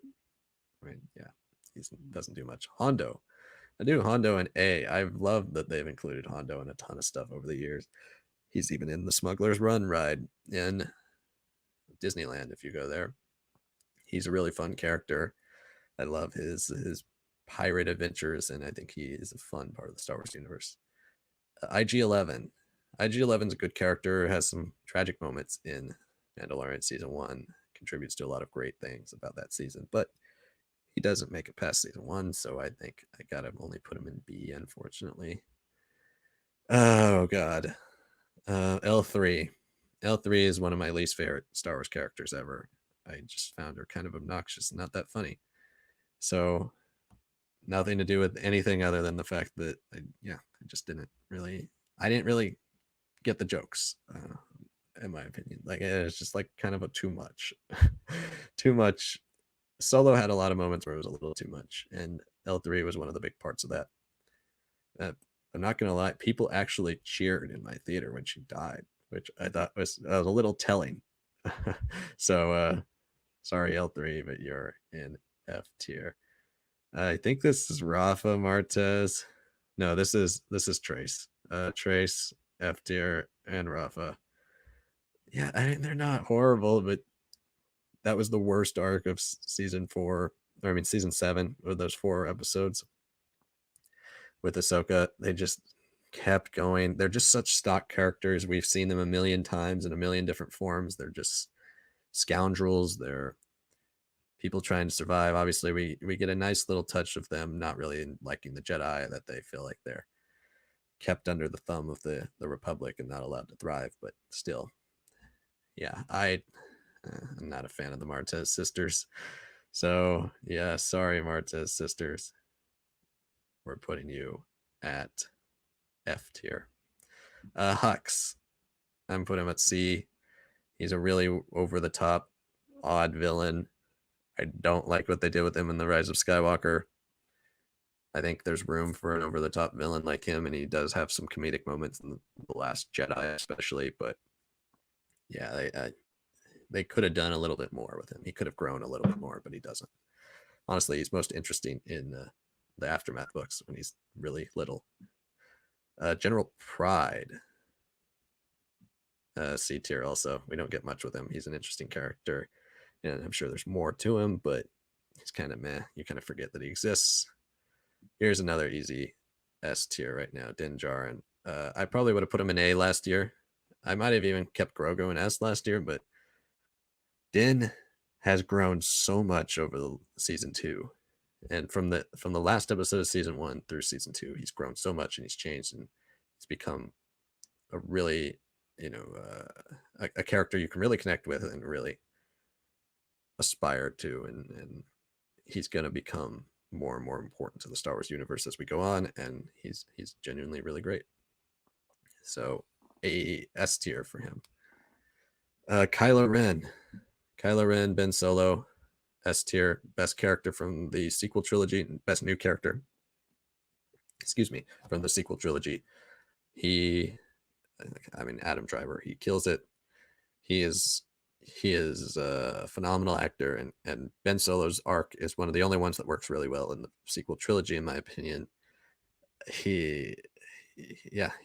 I mean, yeah, he doesn't do much. Hondo, I do Hondo in A. I've loved that they've included Hondo in a ton of stuff over the years. He's even in the Smuggler's Run ride in Disneyland if you go there. He's a really fun character. I love his pirate adventures, and I think he is a fun part of the Star Wars universe. IG-11. IG-11's a good character, has some tragic moments in Mandalorian Season 1, contributes to a lot of great things about that season, but he doesn't make it past Season 1, so I think I gotta only put him in B, unfortunately. Oh, God. L3. L3 is one of my least favorite Star Wars characters ever. I just found her kind of obnoxious and not that funny. So nothing to do with anything other than the fact that I didn't really get the jokes, in my opinion. Like, it's just like kind of a too much. Too much. Solo had a lot of moments where it was a little too much, and L3 was one of the big parts of that. I'm not gonna lie, people actually cheered in my theater when she died, which I thought was a little telling. So sorry, L3, but you're in F tier. I think this is Rafa Martez. No, this is Trace. Trace, F tier, and Rafa. Yeah, I mean, they're not horrible, but that was the worst arc of season 7 of those 4 episodes with Ahsoka. They just kept going. They're just such stock characters. We've seen them a million times in a million different forms. They're just scoundrels. They're people trying to survive. Obviously, we get a nice little touch of them not really liking the Jedi, that they feel like they're kept under the thumb of the Republic and not allowed to thrive. But still, yeah, I I'm not a fan of the Martez sisters. So, yeah, sorry, Martez sisters. We're putting you at F tier. Hux, I'm putting him at C. He's a really over the top, odd villain. I don't like what they did with him in The Rise of Skywalker. I think there's room for an over the top villain like him, and he does have some comedic moments in The Last Jedi, especially. But yeah, they could have done a little bit more with him. He could have grown a little bit more, but he doesn't. Honestly, he's most interesting in the Aftermath books when he's really little. General Pride, C tier also. We don't get much with him. He's an interesting character, and I'm sure there's more to him, but he's kind of meh. You kind of forget that he exists. Here's another easy S tier right now, Din Djarin. I probably would have put him in A last year. I might have even kept Grogu in S last year, but Din has grown so much over the season 2. And from the last episode of season 1 through season 2, he's grown so much and he's changed, and he's become a really, a character you can really connect with and really aspire to, and he's going to become more and more important to the Star Wars universe as we go on, and he's genuinely really great. So a S tier for him. Kylo Ren, Ben Solo, S tier, best character from the sequel trilogy, best new character, from the sequel trilogy. Adam Driver, he kills it. He is a phenomenal actor, and Ben Solo's arc is one of the only ones that works really well in the sequel trilogy, in my opinion. He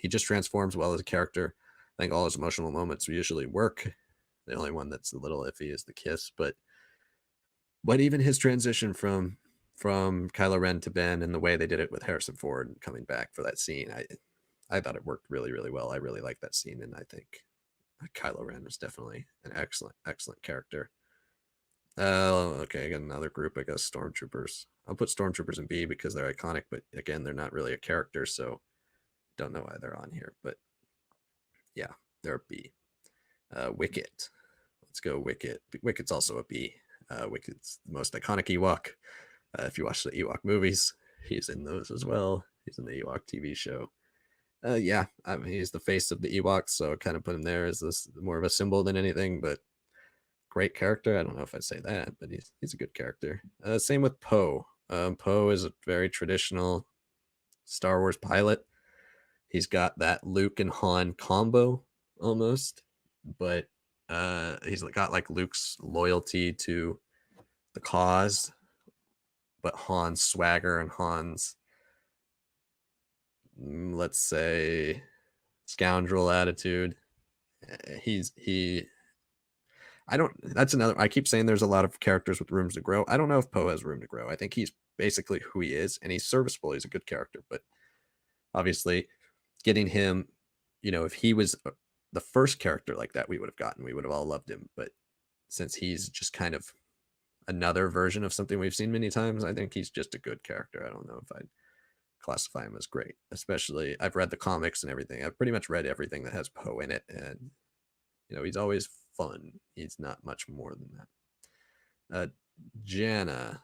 just transforms well as a character. I think all his emotional moments usually work. The only one that's a little iffy is the kiss, but even his transition from Kylo Ren to Ben, and the way they did it with Harrison Ford coming back for that scene, I thought it worked really, really well. I really liked that scene, and I think Kylo Ren was definitely an excellent character. Okay, again, another group, I guess, Stormtroopers. I'll put Stormtroopers in B because they're iconic, but again, they're not really a character, so don't know why they're on here. But yeah, they're a B. Wicket. Let's go Wicket. Wicket's also a B. Wicket's the most iconic Ewok. If you watch the Ewok movies, he's in those as well. He's in the Ewok TV show. He's the face of the Ewoks, so I kind of put him there as this more of a symbol than anything, but great character. I don't know if I'd say that, but he's a good character. Same with Poe. Poe is a very traditional Star Wars pilot. He's got that Luke and Han combo almost, but he's got like Luke's loyalty to the cause, but Han's swagger and Han's, let's say, scoundrel attitude. I keep saying there's a lot of characters with rooms to grow. I don't know if Poe has room to grow. I think he's basically who he is, and he's serviceable. He's a good character, but obviously getting him, if he was the first character like that we would have all loved him. But since he's just kind of another version of something we've seen many times, I think he's just a good character. I don't know if I'd classify him as great. Especially, I've read the comics and everything. I've pretty much read everything that has Poe in it, and he's always fun. He's not much more than that. Jannah,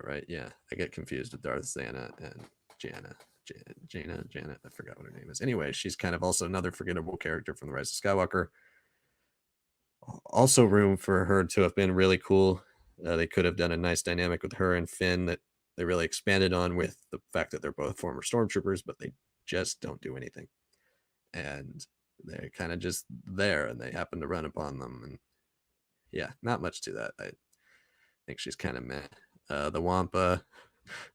right? Yeah, I get confused with Darth Zana and Jannah. Janet, I forgot what her name is. Anyway, she's kind of also another forgettable character from The Rise of Skywalker. Also room for her to have been really cool. They could have done a nice dynamic with her and Finn that they really expanded on, with the fact that they're both former stormtroopers, but they just don't do anything. And they're kind of just there, and they happen to run upon them. And yeah, not much to that. I think she's kind of meh. The Wampa,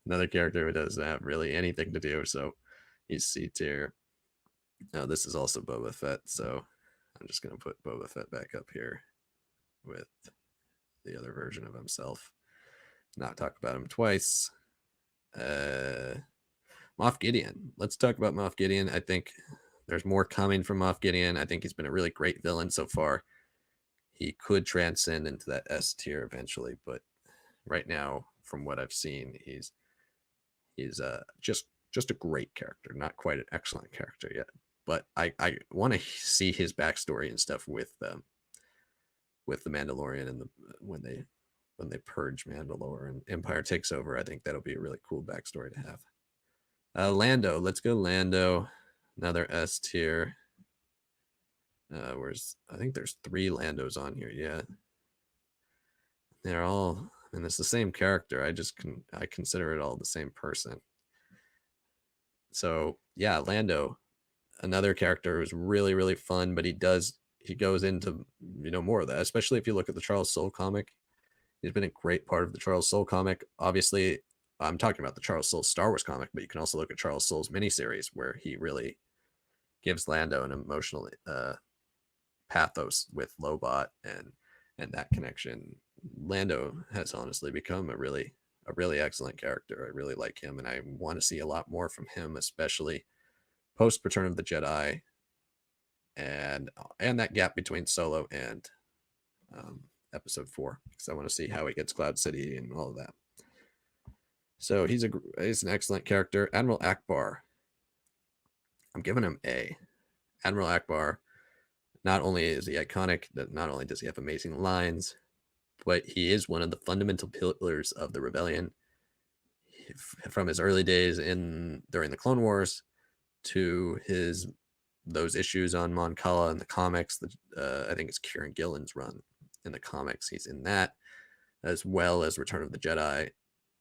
another character who doesn't have really anything to do, so he's C tier. This is also Boba Fett, so I'm just going to put Boba Fett back up here with the other version of himself. Not talk about him twice. Moff Gideon. Let's talk about Moff Gideon. I think there's more coming from Moff Gideon. I think he's been a really great villain so far. He could transcend into that S tier eventually, but right now, from what I've seen, he's just a great character, not quite an excellent character yet. but I want to see his backstory and stuff with the Mandalorian and when they purge Mandalore and Empire takes over. I think that'll be a really cool backstory to have. Lando, let's go Lando. Another S tier. I think there's 3 Landos on here. Yeah, they're all, and it's the same character. I consider it all the same person. So yeah, Lando, another character who's really, really fun, but he goes into more of that, especially if you look at the Charles Soule comic. He's been a great part of the Charles Soule comic. Obviously, I'm talking about the Charles Soule Star Wars comic, but you can also look at Charles Soule's miniseries where he really gives Lando an emotional pathos with Lobot and that connection. Lando has honestly become a really excellent character. I really like him, and I want to see a lot more from him, especially post Return of the Jedi, and that gap between Solo and Episode 4, because I want to see how he gets Cloud City and all of that. So he's an excellent character. Admiral Akbar, I'm giving him A. Admiral Akbar, not only is he iconic, not only does he have amazing lines, but he is one of the fundamental pillars of the rebellion. From his early days during the Clone Wars to those issues on Mon Cala in the comics. I think it's Kieran Gillen's run in the comics. He's in that, as well as Return of the Jedi,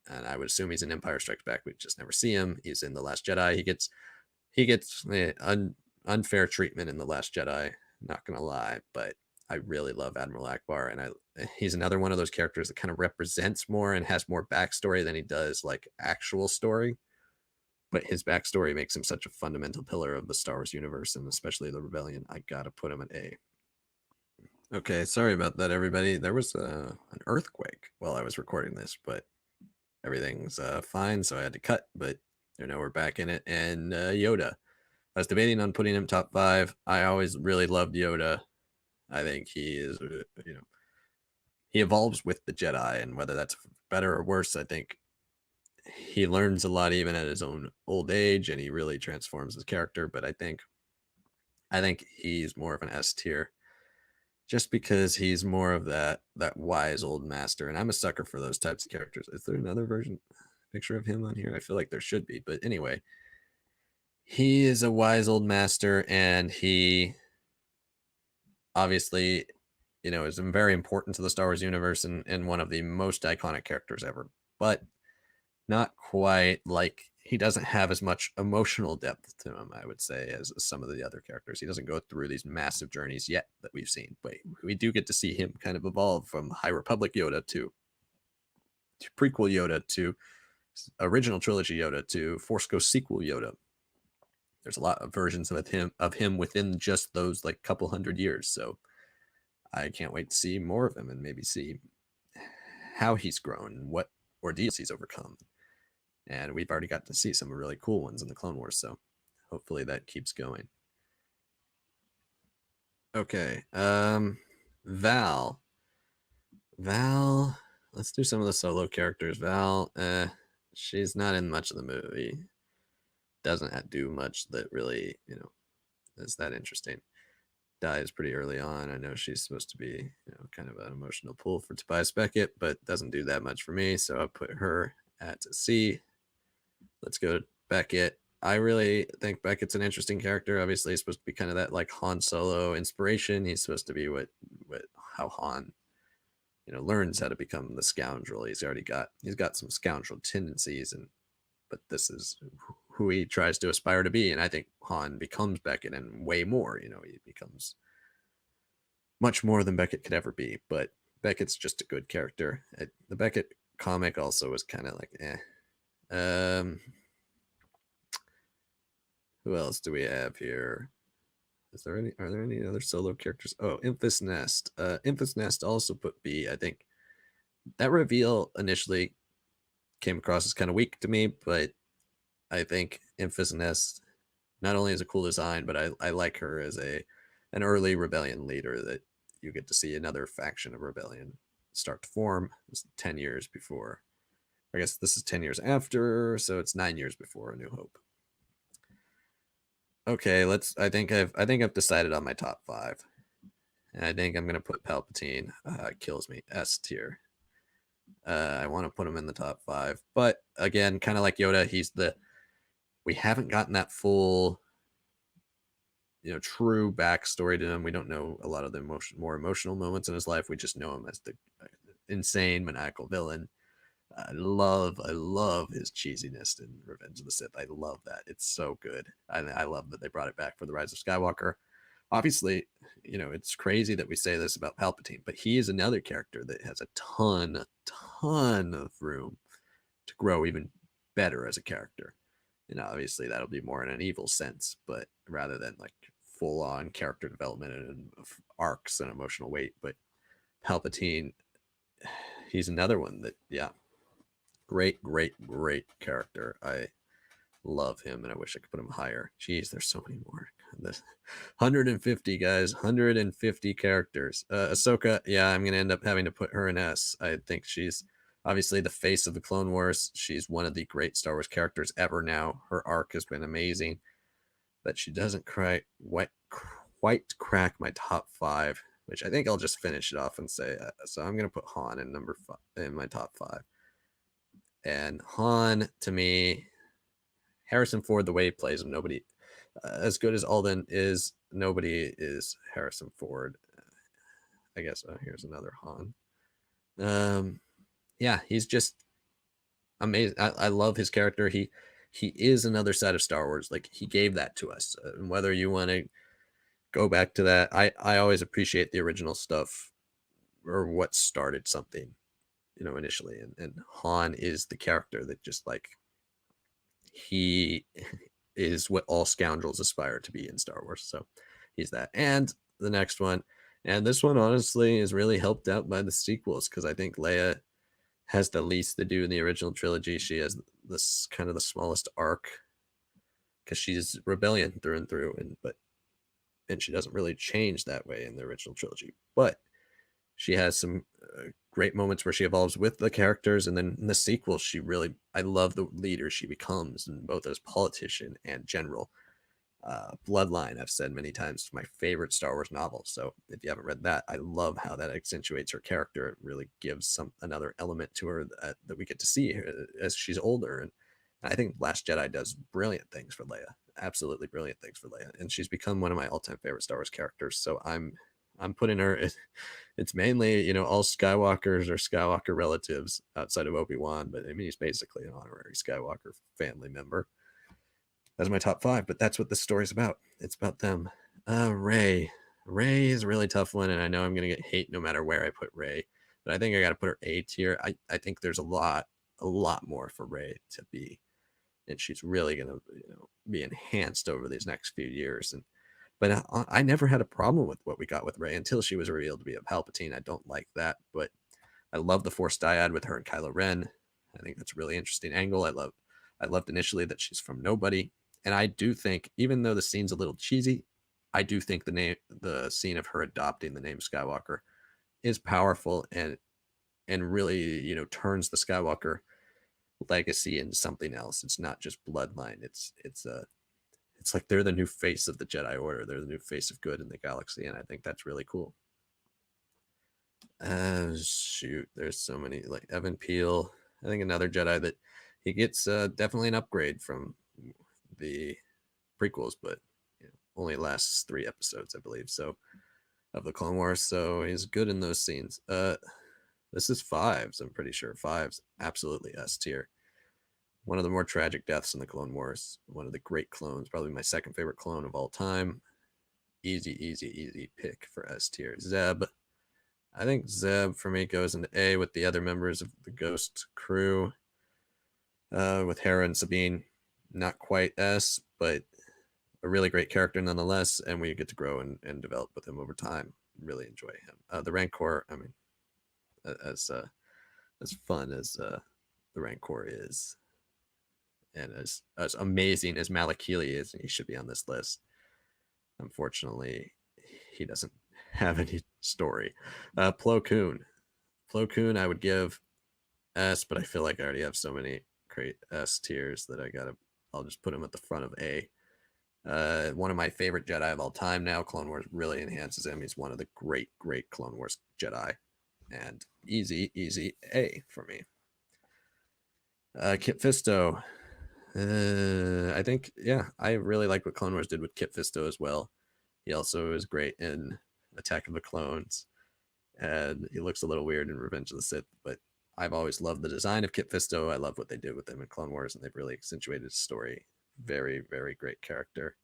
and I would assume he's in Empire Strikes Back. We just never see him. He's in The Last Jedi. He gets unfair treatment in The Last Jedi. Not gonna lie, but I really love Admiral Akbar, and he's another one of those characters that kind of represents more and has more backstory than he does like actual story. But his backstory makes him such a fundamental pillar of the Star Wars universe, and especially the Rebellion. I gotta put him at A. Okay, sorry about that, everybody. There was an earthquake while I was recording this, but everything's fine, so I had to cut. But we're back in it. And Yoda, I was debating on putting him top 5. I always really loved Yoda. I think he is, he evolves with the Jedi, and whether that's better or worse, I think he learns a lot even at his own old age, and he really transforms his character. But I think he's more of an S tier, just because he's more of that wise old master, and I'm a sucker for those types of characters. Is there another picture of him on here? I feel like there should be, but anyway, he is a wise old master, and he obviously, is very important to the Star Wars universe and one of the most iconic characters ever. But not quite, like, he doesn't have as much emotional depth to him, I would say, as some of the other characters. He doesn't go through these massive journeys yet that we've seen, but we do get to see him kind of evolve from High Republic Yoda to prequel Yoda to original trilogy Yoda to Force Ghost sequel Yoda. There's a lot of versions of him within just those like couple hundred years. So I can't wait to see more of him and maybe see how he's grown and what ordeals he's overcome. And we've already got to see some really cool ones in the Clone Wars, so hopefully that keeps going. Okay, Val, let's do some of the solo characters. Val, she's not in much of the movie. Doesn't do much that really, is that interesting. Dies pretty early on. I know she's supposed to be, kind of an emotional pull for Tobias Beckett, but doesn't do that much for me, so I put her at C. Let's go to Beckett. I really think Beckett's an interesting character. Obviously, he's supposed to be kind of that like Han Solo inspiration. He's supposed to be how Han, learns how to become the scoundrel. He's got some scoundrel tendencies, but this is who he tries to aspire to be. And I think Han becomes Beckett and way more. He becomes much more than Beckett could ever be. But Beckett's just a good character. The Beckett comic also was kind of like who else do we have here? Are there any other solo characters? Oh, Infus Nest. Infus Nest also put B. I think that reveal initially came across as kind of weak to me, but I think Infus Nest not only is a cool design, but I like her as an early rebellion leader that you get to see another faction of rebellion start to form. It's 10 years before. I guess this is 10 years after, so it's 9 years before A New Hope. Okay, I think I've decided on my top 5. And I think I'm gonna put Palpatine. Kills me. S tier. I want to put him in the top 5, but again, kind of like Yoda, we haven't gotten that full, true backstory to him. We don't know a lot of the more emotional moments in his life. We just know him as the insane maniacal villain. I love his cheesiness in Revenge of the Sith. I love that. It's so good. I love that they brought it back for the Rise of Skywalker. Obviously, it's crazy that we say this about Palpatine, but he is another character that has a ton of room to grow even better as a character. And obviously that'll be more in an evil sense, but rather than like full on character development and arcs and emotional weight. But Palpatine, he's another one that, yeah, great character. I love him, and I wish I could put him higher. Jeez, there's so many more. 150 guys, 150 characters. Ahsoka, yeah, I'm gonna end up having to put her in S. I think she's obviously the face of the Clone Wars. She's one of the great Star Wars characters ever now. Her arc has been amazing, but she doesn't quite crack my top 5, which I think I'll just finish it off and say, so I'm gonna put Han in number 5 in my top 5. And Han, to me, Harrison Ford, the way he plays him, nobody as good as Alden is, nobody is Harrison Ford. I guess here's another Han. Yeah, he's just amazing. I love his character. He is another side of Star Wars. Like, he gave that to us. And whether you want to go back to that, I always appreciate the original stuff or what started something, initially. And Han is the character that just like, he is what all scoundrels aspire to be in Star Wars. So he's that. And the next one, and this one honestly is really helped out by the sequels, because I think Leia has the least to do in the original trilogy. She has this kind of the smallest arc because she's rebellion through and through, and she doesn't really change that way in the original trilogy. But she has some great moments where she evolves with the characters, and then in the sequel, I love the leader she becomes, and both as politician and general. Bloodline, I've said many times, is my favorite Star Wars novel. So if you haven't read that, I love how that accentuates her character. It really gives another element to her that we get to see as she's older. And I think Last Jedi does brilliant things for Leia, absolutely brilliant things for Leia, and she's become one of my all-time favorite Star Wars characters. So I'm putting her. It's mainly, all Skywalkers or Skywalker relatives outside of Obi-Wan, but I mean, he's basically an honorary Skywalker family member. That's my top 5, but that's what the story's about. It's about them. Rey is a really tough one, and I know I'm gonna get hate no matter where I put Rey, but I think I gotta put her A tier. I think there's a lot more for Rey to be, and she's really gonna be enhanced over these next few years. But I never had a problem with what we got with Rey until she was revealed to be a Palpatine. I don't like that, but I love the Force dyad with her and Kylo Ren. I think that's a really interesting angle. I loved initially that she's from nobody. And I do think, even though the scene's a little cheesy, I do think the scene of her adopting the name Skywalker is powerful and really, turns the Skywalker legacy into something else. It's not just bloodline. It's like they're the new face of the Jedi Order. They're the new face of good in the galaxy, and I think that's really cool. Shoot, there's so many, like Evan Peel. I think another Jedi that he gets definitely an upgrade from the prequels, but only lasts 3 episodes, I believe, so, of the Clone Wars. So he's good in those scenes. This is Fives. I'm pretty sure Fives, absolutely S tier. One of the more tragic deaths in the Clone Wars. One of the great clones, probably my second favorite clone of all time. Easy pick for S tier. Zeb. I think Zeb for me goes into A with the other members of the Ghost crew. With Hera and Sabine, not quite S, but a really great character nonetheless, and we get to grow and develop with him over time. Really enjoy him. The Rancor, I mean, as fun as the Rancor is, and as amazing as Malakili is, he should be on this list. Unfortunately, he doesn't have any story. Plo Koon, I would give S, but I feel like I already have so many great S tiers that I'll just put him at the front of A. One of my favorite Jedi of all time now. Clone Wars really enhances him. He's one of the great Clone Wars Jedi. And easy A for me. Kip Fisto. I think, yeah, I really like what Clone Wars did with Kip Fisto as well. He also is great in Attack of the Clones. And he looks a little weird in Revenge of the Sith, but I've always loved the design of Kip Fisto. I love what they did with him in Clone Wars, and they've really accentuated his story. Very, very great character.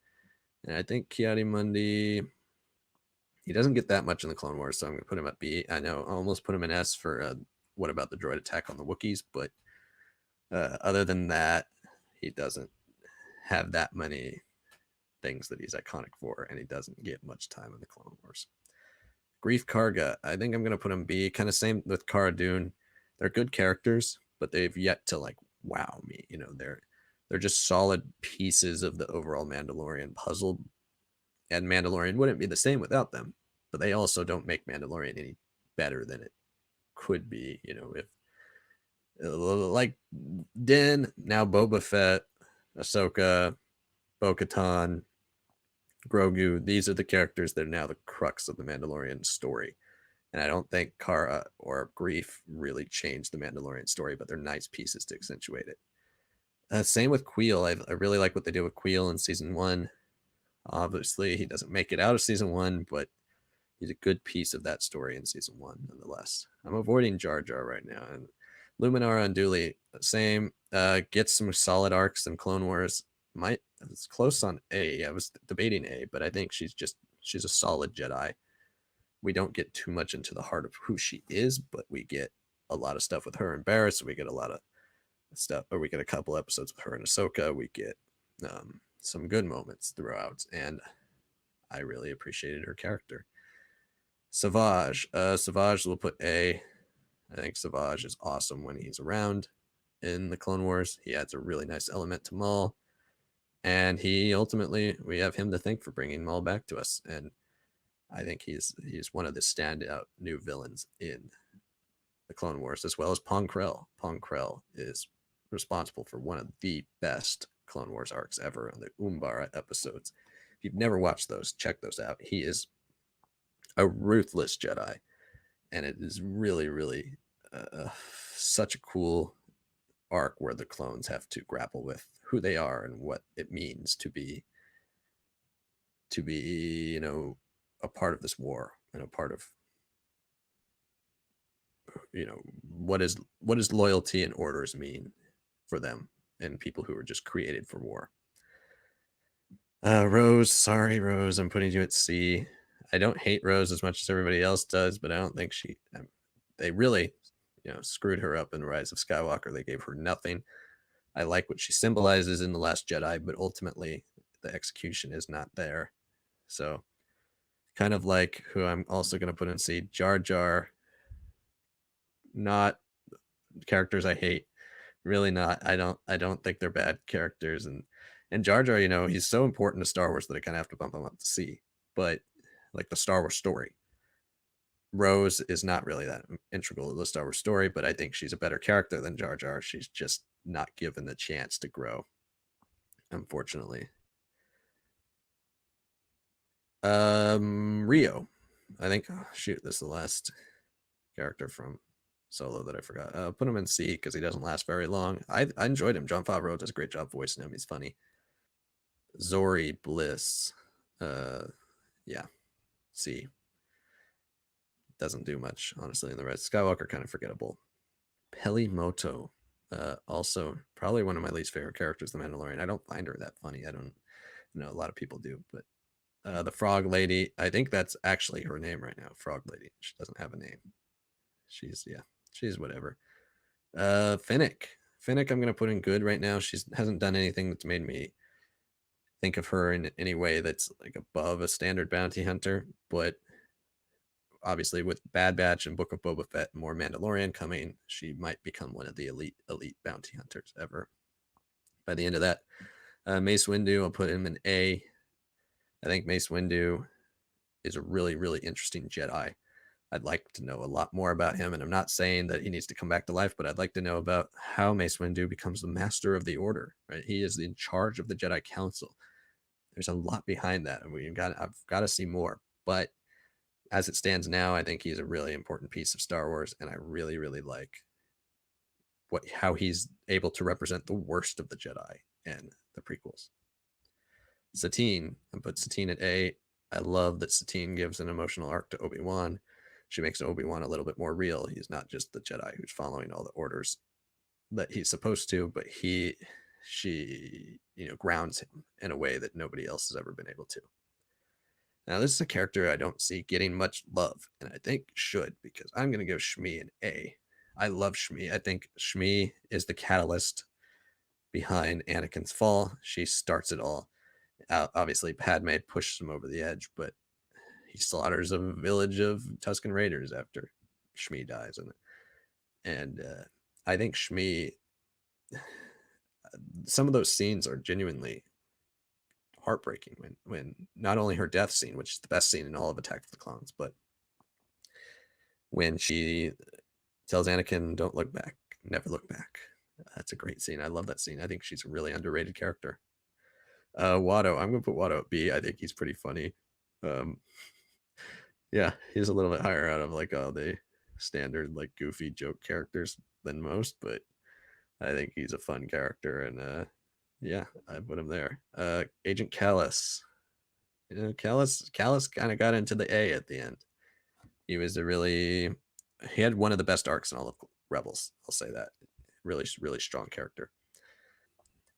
And I think Ki-Adi-Mundi, he doesn't get that much in the Clone Wars, so I'm going to put him at B. I know I almost put him in S for What About the Droid Attack on the Wookiees, but other than that, he doesn't have that many things that he's iconic for, and he doesn't get much time in the Clone Wars. Greef Karga, I think I'm going to put him B. Kind of same with Cara Dune. They're good characters, but they've yet to like wow me. You know, they're just solid pieces of the overall Mandalorian puzzle, and Mandalorian wouldn't be the same without them. But they also don't make Mandalorian any better than it could be. You know, if like Din, now Boba Fett, Ahsoka, Bo-Katan, Grogu, these are the characters that are now the crux of the Mandalorian story. And I don't think Cara or Greef really changed the Mandalorian story, but they're nice pieces to accentuate it. Same with Queel. I really like what they did with Queel in season 1. Obviously, he doesn't make it out of season 1, but he's a good piece of that story in season 1, nonetheless. I'm avoiding Jar Jar right now. And Luminara and Dooley, same. Gets some solid arcs in Clone Wars. It's close on A. I was debating A, but I think she's a solid Jedi. We don't get too much into the heart of who she is, but we get a lot of stuff with her and Barriss. We get a lot of stuff, or we get a couple episodes with her and Ahsoka. We get some good moments throughout, and I really appreciated her character. Savage. Savage will put A. I think Savage is awesome when he's around in the Clone Wars. He adds a really nice element to Maul. And we have him to thank for bringing Maul back to us. And I think he's one of the standout new villains in the Clone Wars, as well as Pong Krell. Pong Krell is responsible for one of the best Clone Wars arcs ever on the Umbara episodes. If you've never watched those, check those out. He is a ruthless Jedi, and it is really, really such a cool arc where the clones have to grapple with who they are and what it means to be you know, a part of this war, and a part of, you know, what is loyalty and orders mean for them and people who are just created for war. Rose, sorry Rose, I'm putting you at C. I don't hate Rose as much as everybody else does, but I don't think they really, you know, screwed her up in Rise of Skywalker. They gave her nothing. I like what she symbolizes in The Last Jedi, but ultimately the execution is not there. So kind of like who I'm also going to put in C, Jar Jar. Not characters I hate. Really not. I don't think they're bad characters. And Jar Jar, you know, he's so important to Star Wars that I kind of have to bump him up to C. But like the Star Wars story, Rose is not really that integral to the Star Wars story, but I think she's a better character than Jar Jar. She's just not given the chance to grow, unfortunately. Rio. I think, this is the last character from Solo that I forgot. Put him in C because he doesn't last very long. I enjoyed him. Jon Favreau does a great job voicing him. He's funny. Zori Bliss. Yeah. C. Doesn't do much, honestly, in the rest. Skywalker, kind of forgettable. Peli Moto. Also, probably one of my least favorite characters, the Mandalorian. I don't find her that funny. I don't know, a lot of people do, but the Frog Lady, I think that's actually her name right now, Frog Lady. She doesn't have a name. She's whatever. Fennec, I'm gonna put in good right now. She hasn't done anything that's made me think of her in any way that's like above a standard bounty hunter, but obviously with Bad Batch and Book of Boba Fett, more Mandalorian coming, she might become one of the elite bounty hunters ever. By the end of that, Mace Windu, I'll put him in A. I think Mace Windu is a really, really interesting Jedi. I'd like to know a lot more about him, and I'm not saying that he needs to come back to life, but I'd like to know about how Mace Windu becomes the master of the Order, right? He is in charge of the Jedi Council. there's a lot behind that, and I've got to see more. But as it stands now, I think he's a really important piece of Star Wars, and I really, really like how he's able to represent the worst of the Jedi in the prequels. Satine, I put Satine at A. I love that Satine gives an emotional arc to Obi-Wan. She makes Obi-Wan a little bit more real. He's not just the Jedi who's following all the orders that he's supposed to, but she grounds him in a way that nobody else has ever been able to. Now, this is a character I don't see getting much love, and I think should, because I'm going to give Shmi an A. I love Shmi. I think Shmi is the catalyst behind Anakin's fall. She starts it all. Obviously, Padme pushes him over the edge, but he slaughters a village of Tusken Raiders after Shmi dies. And I think Shmi, some of those scenes are genuinely heartbreaking when not only her death scene, which is the best scene in all of Attack of the Clones, but when she tells Anakin, don't look back, never look back. That's a great scene. I love that scene. I think she's a really underrated character. Watto, I'm going to put Watto at B. I think he's pretty funny. Yeah, he's a little bit higher out of like all the standard like goofy joke characters than most, but I think he's a fun character, and yeah, I put him there. Agent Kallus. Kallus kind of got into the A at the end. He had one of the best arcs in all of Rebels. I'll say that. Really, really strong character.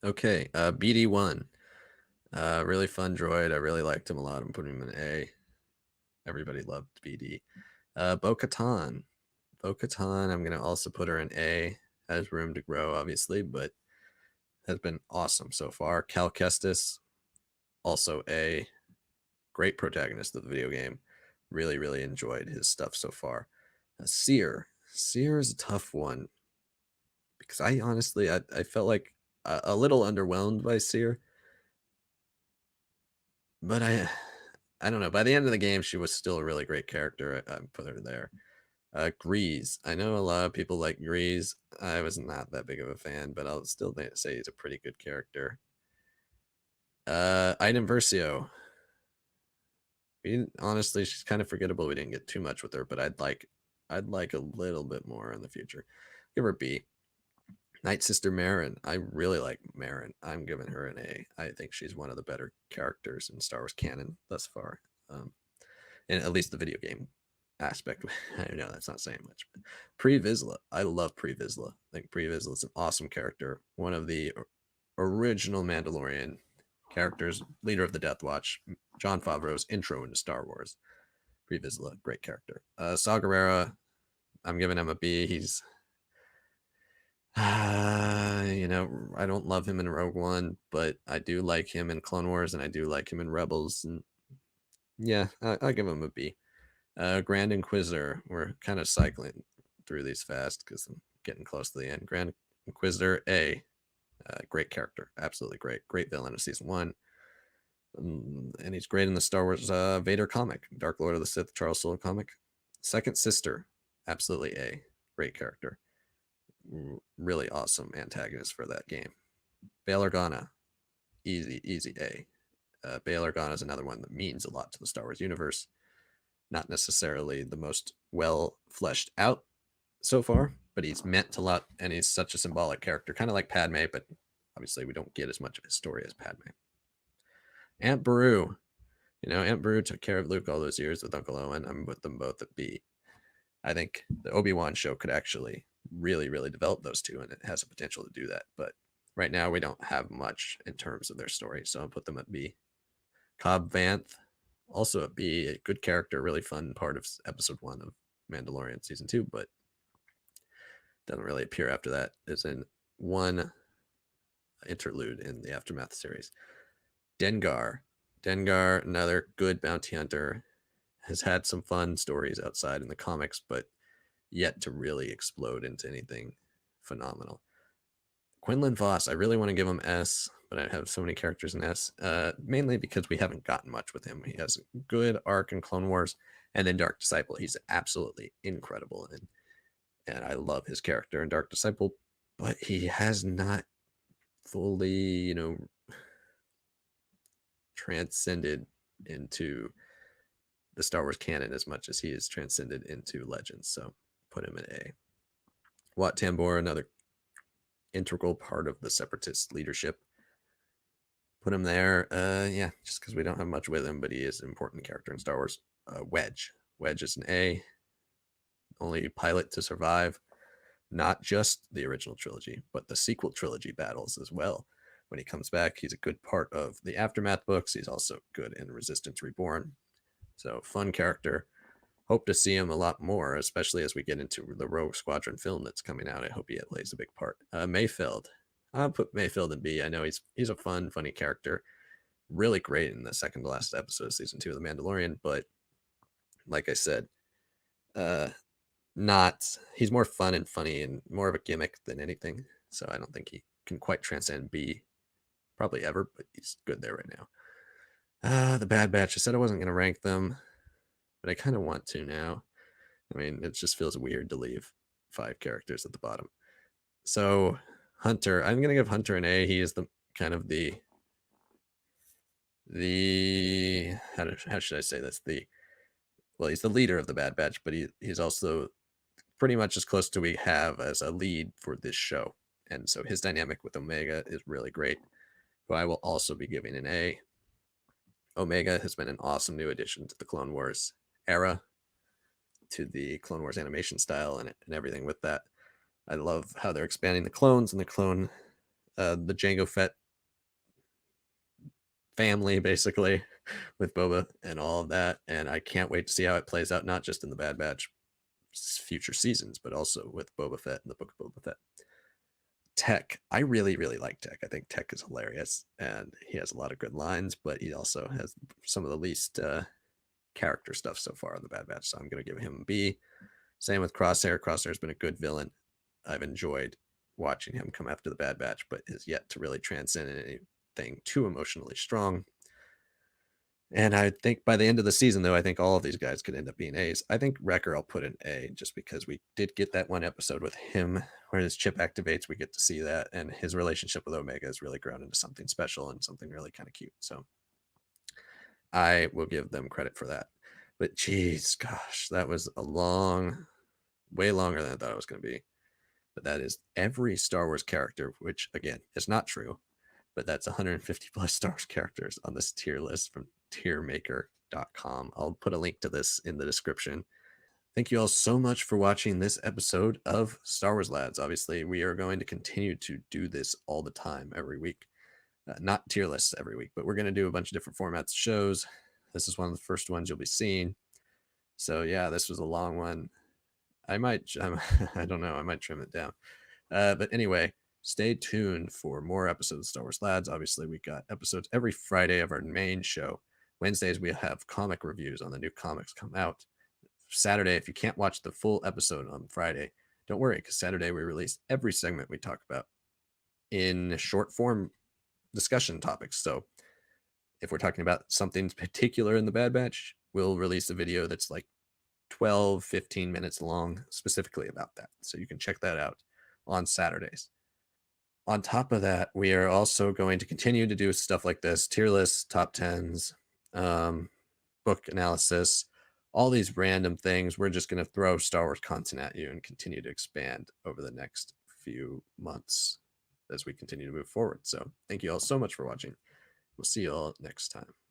Okay, BD1. Really fun droid. I really liked him a lot. I'm putting him in A. Everybody loved BD. Bo-Katan. Bo-Katan, I'm going to also put her in A. Has room to grow, obviously, but has been awesome so far. Cal Kestis, also A. Great protagonist of the video game. Really, really enjoyed his stuff so far. Seer. Seer is a tough one because I honestly, I felt like a little underwhelmed by Seer. But I don't know. By the end of the game, she was still a really great character. I put her there. Grease. I know a lot of people like Grease. I was not that big of a fan, but I'll still say he's a pretty good character. Iden Versio. Honestly, she's kind of forgettable. We didn't get too much with her, but I'd like a little bit more in the future. Give her B. Night Sister Marin. I really like Marin. I'm giving her an A. I think she's one of the better characters in Star Wars canon thus far. In at least the video game aspect. I know that's not saying much. But Pre Vizsla. I love Pre Vizsla. I think Pre Vizsla is an awesome character. One of the original Mandalorian characters, leader of the Death Watch, Jon Favreau's intro into Star Wars. Pre Vizsla, great character. Saw Gerrera, I'm giving him a B. He's I don't love him in Rogue One, but I do like him in Clone Wars, and I do like him in Rebels. And yeah, I'll give him a B. Grand Inquisitor. We're kind of cycling through these fast because I'm getting close to the end. Grand Inquisitor A. Great character. Absolutely great. Great villain of season 1. And he's great in the Star Wars Vader comic, Dark Lord of the Sith, Charles Soule comic. Second Sister. Absolutely A. Great character. Really awesome antagonist for that game. Bail Organa. Easy A. Bail Organa is another one that means a lot to the Star Wars universe. Not necessarily the most well fleshed out so far, but he's meant a lot, and he's such a symbolic character, kind of like Padme, but obviously we don't get as much of his story as Padme. Aunt Beru. Aunt Beru took care of Luke all those years with Uncle Owen. I'm with them both at B. I think the Obi-Wan show could actually really, really develop those two, and it has the potential to do that. But right now we don't have much in terms of their story, so I'll put them at B. Cobb Vanth, also at B. A good character, really fun part of episode 1 of Mandalorian season 2, but doesn't really appear after that. Is in one interlude in the Aftermath series. Dengar, another good bounty hunter, has had some fun stories outside in the comics, but yet to really explode into anything phenomenal. Quinlan Voss, I really want to give him S, but I have so many characters in S, mainly because we haven't gotten much with him. He has a good arc in Clone Wars, and then Dark Disciple. He's absolutely incredible, and I love his character in Dark Disciple, but he has not fully, transcended into the Star Wars canon as much as he is transcended into Legends. So put him at A. Wat Tambor, another integral part of the Separatist leadership. Put him there. Yeah, just because we don't have much with him, but he is an important character in Star Wars. Wedge. Wedge is an A. Only pilot to survive not just the original trilogy, but the sequel trilogy battles as well. When he comes back, he's a good part of the Aftermath books. He's also good in Resistance Reborn. So fun character. Hope to see him a lot more, especially as we get into the Rogue Squadron film that's coming out. I hope he plays a big part. Mayfeld. I'll put Mayfeld in B. I know he's a funny character. Really great in the second to last episode of season 2 of The Mandalorian, but like I said, he's more fun and funny and more of a gimmick than anything. So I don't think he can quite transcend B probably ever, but he's good there right now. The Bad Batch. I said I wasn't going to rank them, but I kind of want to now. I mean, it just feels weird to leave 5 characters at the bottom. So Hunter, I'm going to give Hunter an A. He is the kind of the how should I say this? He's the leader of the Bad Batch, but he's also pretty much as close to we have as a lead for this show. And so his dynamic with Omega is really great, who I will also be giving an A. Omega has been an awesome new addition to the Clone Wars era, to the Clone Wars animation style and everything with that. I love how they're expanding the clones and the Jango Fett family, basically, with Boba and all of that. And I can't wait to see how it plays out, not just in the Bad Batch future seasons, but also with Boba Fett and the Book of Boba Fett. Tech. I really, really like Tech. I think Tech is hilarious, and he has a lot of good lines, but he also has some of the least character stuff so far in the Bad Batch, so I'm going to give him a B. Same with Crosshair. Crosshair's been a good villain. I've enjoyed watching him come after the Bad Batch, but is yet to really transcend anything too emotionally strong. And I think by the end of the season, though, I think all of these guys could end up being A's. I think Wrecker I'll put in A, just because we did get that one episode with him where his chip activates. We get to see that, and his relationship with Omega has really grown into something special and something really kind of cute. So I will give them credit for that. But geez, gosh, that was way longer than I thought it was going to be. But that is every Star Wars character, which again is not true, but that's 150 plus Star Wars characters on this tier list from tiermaker.com. I'll put a link to this in the description. Thank you all so much for watching this episode of Star Wars Lads. Obviously, we are going to continue to do this all the time, every week. Not tier lists every week, but we're going to do a bunch of different formats of shows. This is one of the first ones you'll be seeing. So yeah, this was a long one. I don't know, I might trim it down. But anyway, stay tuned for more episodes of Star Wars Lads. Obviously, we got episodes every Friday of our main show. Wednesdays, we have comic reviews on the new comics come out. Saturday, if you can't watch the full episode on Friday, don't worry, because Saturday we release every segment we talk about in short form discussion topics. So if we're talking about something particular in the Bad Batch, we'll release a video that's like 12-15 minutes long specifically about that. So you can check that out on Saturdays. On top of that, we are also going to continue to do stuff like this: tier lists, top tens, book analysis, all these random things. We're just going to throw Star Wars content at you and continue to expand over the next few months as we continue to move forward. So thank you all so much for watching. We'll see you all next time.